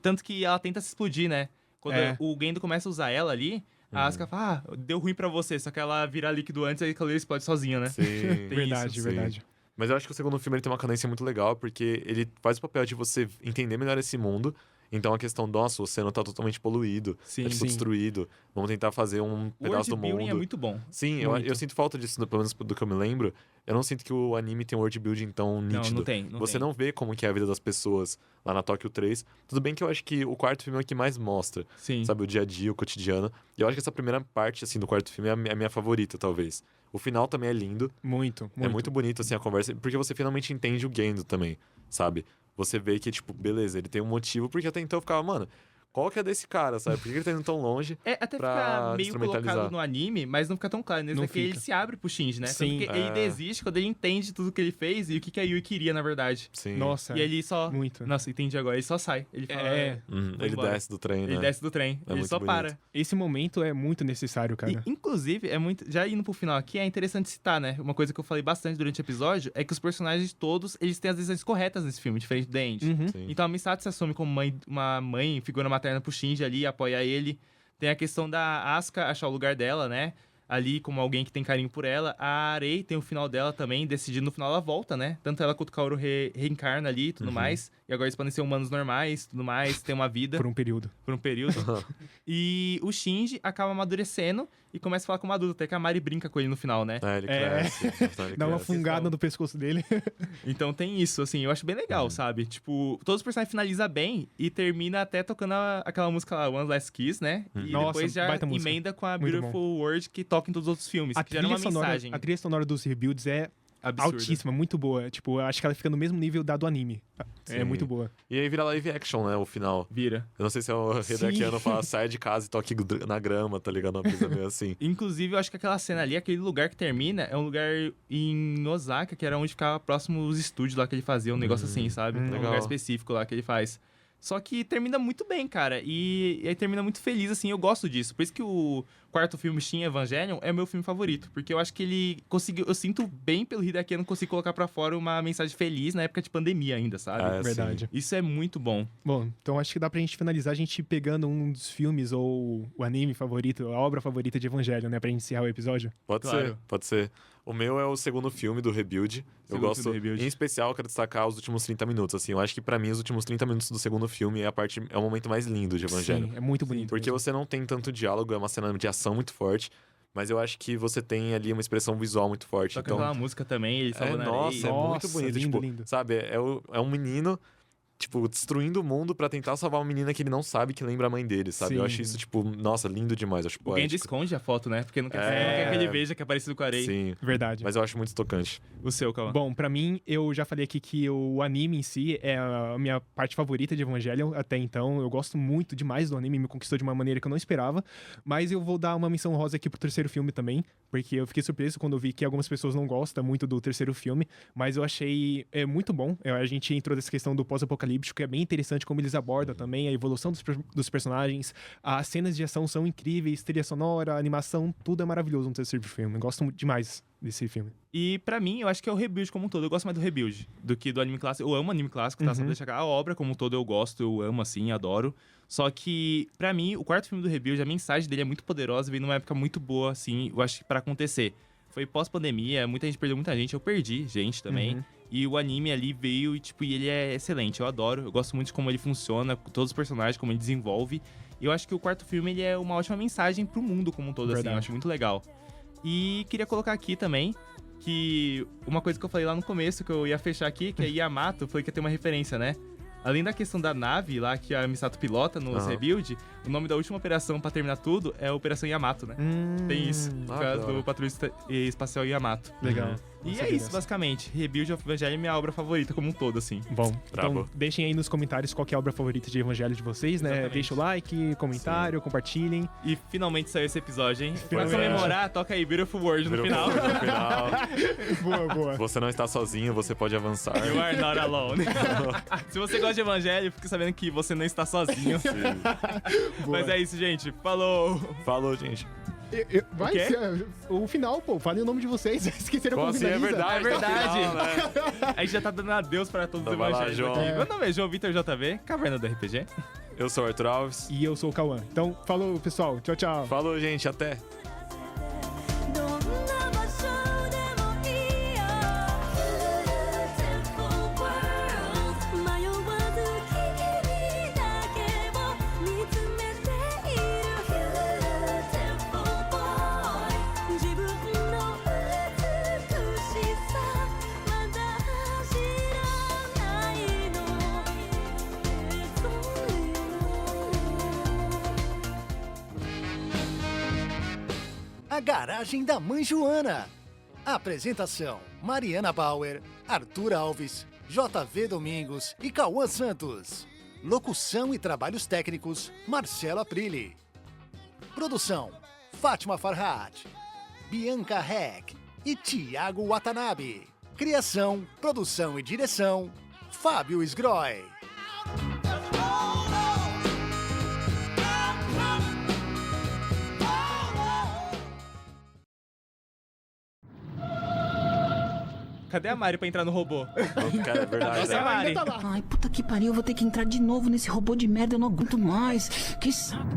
Tanto que ela tenta se explodir, né? Quando É. o Gendo começa a usar ela ali, a Asuka fala, deu ruim pra você, só que ela vira líquido antes e a coleira explode sozinha, né? Sim. Verdade, isso, verdade. Mas eu acho que o segundo filme ele tem uma cadência muito legal, porque ele faz o papel de você entender melhor esse mundo. Então a questão, nossa, o oceano tá totalmente poluído, Sim, tá tipo, sim. destruído. Vamos tentar fazer um O pedaço do world building mundo. é muito bom. Sim, Muito. eu sinto falta disso, pelo menos do que eu me lembro. Eu não sinto que o anime tem um world building tão nítido. Não tem. Você não vê como que é a vida das pessoas lá na Tóquio 3. Tudo bem que eu acho que o quarto filme é o que mais mostra, Sim. sabe, o dia a dia, o cotidiano. E eu acho que essa primeira parte, assim, do quarto filme é a minha favorita, talvez. O final também é lindo. Muito, É muito bonito, assim, a conversa, porque você finalmente entende o Gendo também, sabe? Você vê que, tipo, beleza, ele tem um motivo, porque até então eu ficava, mano, qual que é desse cara, sabe? Por que ele tá indo tão longe? É, até pra fica meio instrumentalizar. colocado no anime, mas não fica tão claro. Nesse Não daqui ele fica. se abre pro Shinji, né? Sim. Tanto que ele desiste quando ele entende tudo que ele fez e o que a Yui queria, na verdade. Sim. Nossa, E ele só... muito. Nossa, entendi agora. Ele só sai. Ele fala... vou Ele embora. desce do trem, né? Ele desce do trem. É ele muito só bonito. para. Esse momento é muito necessário, cara. E, inclusive, é muito... Já indo pro final aqui, é interessante citar, né? Uma coisa que eu falei bastante durante o episódio é que os personagens todos, eles têm as decisões corretas nesse filme, diferente do The End. Uhum. Sim. Então a Misato se assume como uma mãe, figura materna pro Shinji ali, apoia ele. Tem a questão da Asuka achar o lugar dela, né? Ali como alguém que tem carinho por ela. A Arei tem o final dela também, decidindo no final ela volta, né? Tanto ela quanto o Kaoru reencarna ali e tudo mais. E agora eles podem ser humanos normais, tudo mais, ter uma vida Por um período. por um período. E o Shinji acaba amadurecendo e começa a falar com uma adulta, até que a Mari brinca com ele no final, né? É, ele É. cresce. Então ele Dá uma cresce. fungada no pescoço dele. Então tem isso, assim, eu acho bem legal, sabe? Tipo, todos os personagens finalizam bem e termina até tocando aquela música lá, One Last Kiss, né? E Nossa, depois já baita música. emenda com a Muito Beautiful World que toca em todos os outros filmes, A que gera uma sonora, mensagem a trilha sonora dos rebuilds é absurda. altíssima, muito boa. Tipo, eu acho que ela fica no mesmo nível da do anime. É Sim. muito boa. E aí vira live action, né? O final. Vira. Eu não sei se é o Redakiano fala, sai de casa e toque na grama, tá ligado? Uma coisa meio assim. Inclusive, eu acho que aquela cena ali, aquele lugar que termina, é um lugar em Osaka, que era onde ficava próximo os estúdios lá que ele fazia, um negócio assim, sabe? Um legal. lugar específico lá que ele faz. Só que termina muito bem, cara. E aí termina muito feliz, assim, eu gosto disso. Por isso que o quarto filme, Shin Evangelion, é o meu filme favorito. Porque eu acho que ele conseguiu... Eu sinto bem pelo Hideaki não conseguir colocar pra fora uma mensagem feliz na época de pandemia ainda, sabe? Ah, é, Verdade. sim. Isso é muito bom. Bom, então acho que dá pra gente finalizar a gente pegando um dos filmes ou o anime favorito, a obra favorita de Evangelho, né? Pra gente encerrar o episódio. Pode Claro. ser, pode ser. O meu é o segundo filme do Rebuild. Eu Segundo gosto, filme do Rebuild. em especial, eu quero destacar os últimos 30 minutos, assim. Eu acho que pra mim os últimos 30 minutos do segundo filme é o momento mais lindo de Evangelho. Sim, é muito bonito. Porque mesmo. você não tem tanto diálogo, é uma cena de ação muito forte, mas eu acho que você tem ali uma expressão visual muito forte. Toca Então, aquela música também, ele salva na nossa, é areia. muito Nossa, bonito. lindo, Tipo, lindo. sabe, é um menino, tipo, destruindo o mundo pra tentar salvar uma menina que ele não sabe que lembra a mãe dele, sabe? Eu Sim. acho isso, tipo, nossa, lindo demais. Eu acho O Genji poético. esconde a foto, né? Porque não quer, É. não quer que ele veja que é parecido com a Arei. Sim, Verdade. mas eu acho muito tocante. O seu, Calma. Bom, pra mim, eu já falei aqui que o anime em si é a minha parte favorita de Evangelion até então. Eu gosto muito demais do anime, me conquistou de uma maneira que eu não esperava. Mas eu vou dar uma menção rosa aqui pro terceiro filme também, porque eu fiquei surpreso quando eu vi que algumas pessoas não gostam muito do terceiro filme, mas eu achei muito bom. A gente entrou nessa questão do pós-apocalíptico, que é bem interessante como eles abordam também, a evolução dos personagens, as cenas de ação são incríveis, trilha sonora, animação, tudo é maravilhoso no terceiro filme. Eu gosto demais. desse filme. E pra mim, eu acho que é o Rebuild como um todo. Eu gosto mais do Rebuild do que do anime clássico. Eu amo anime clássico, tá? Só pra deixar claro, a obra como um todo eu gosto, eu amo, assim, adoro. Só que, pra mim, o quarto filme do Rebuild, a mensagem dele é muito poderosa e veio numa época muito boa, assim, eu acho que pra acontecer. Foi pós-pandemia, muita gente perdeu muita gente, eu perdi gente também. E o anime ali veio e ele é excelente, eu adoro. Eu gosto muito de como ele funciona, todos os personagens, como ele desenvolve. E eu acho que o quarto filme, ele é uma ótima mensagem pro mundo como um todo, assim, eu acho muito legal. E queria colocar aqui também que uma coisa que eu falei lá no começo, que eu ia fechar aqui, que é Yamato, foi que ia ter uma referência, né? Além da questão da nave lá, que a Misato pilota no Rebuild, o nome da última operação pra terminar tudo é a Operação Yamato, né? Tem isso, por causa do Patrulha Espacial Yamato. Legal. E é isso, basicamente. Rebuild of Evangelho é minha obra favorita como um todo, assim. Bom, Bravo. então deixem aí nos comentários qual que é a obra favorita de Evangelho de vocês, né? Exatamente. Deixa o like, comentário, compartilhem. E finalmente saiu esse episódio, hein? Pra Finalmente. comemorar, toca aí Beautiful World no final. No final. Boa, boa. Você não está sozinho, você pode avançar. You are not alone. Se você gosta de Evangelho, fique sabendo que você não está sozinho. Mas é isso, gente. Falou! Falou, gente. Vai O quê? ser o final, pô. Falem o nome de vocês. Esqueceram Pô, como assim, é finaliza. verdade. É verdade. no final, né? A gente já tá dando adeus para todos os Então vai lá, evangelhos João. aqui. É. Meu nome é João Vitor JV, Caverna do RPG. Eu sou o Arthur Alves. E eu sou o Cauã. Então, falou, pessoal. Tchau, tchau. Falou, gente. Até. どんな場所でもいいよ Beautiful world 迷わず君だけを見つめている Beautiful boy 自分の美しさまだ知らないの It's only A Garagem da Mãe Joana. Apresentação: Mariana Bauer, Arthur Alves, JV Domingos e Cauã Santos. Locução e trabalhos técnicos: Marcelo Aprilli. Produção: Fátima Farhat, Bianca Heck e Thiago Watanabe. Criação, produção e direção: Fábio Sgroy. Cadê a Mari pra entrar no robô? Cara, é verdade. Nossa, né? Mari. Ai, puta que pariu, eu vou ter que entrar de novo nesse robô de merda, eu não aguento mais. Que saco.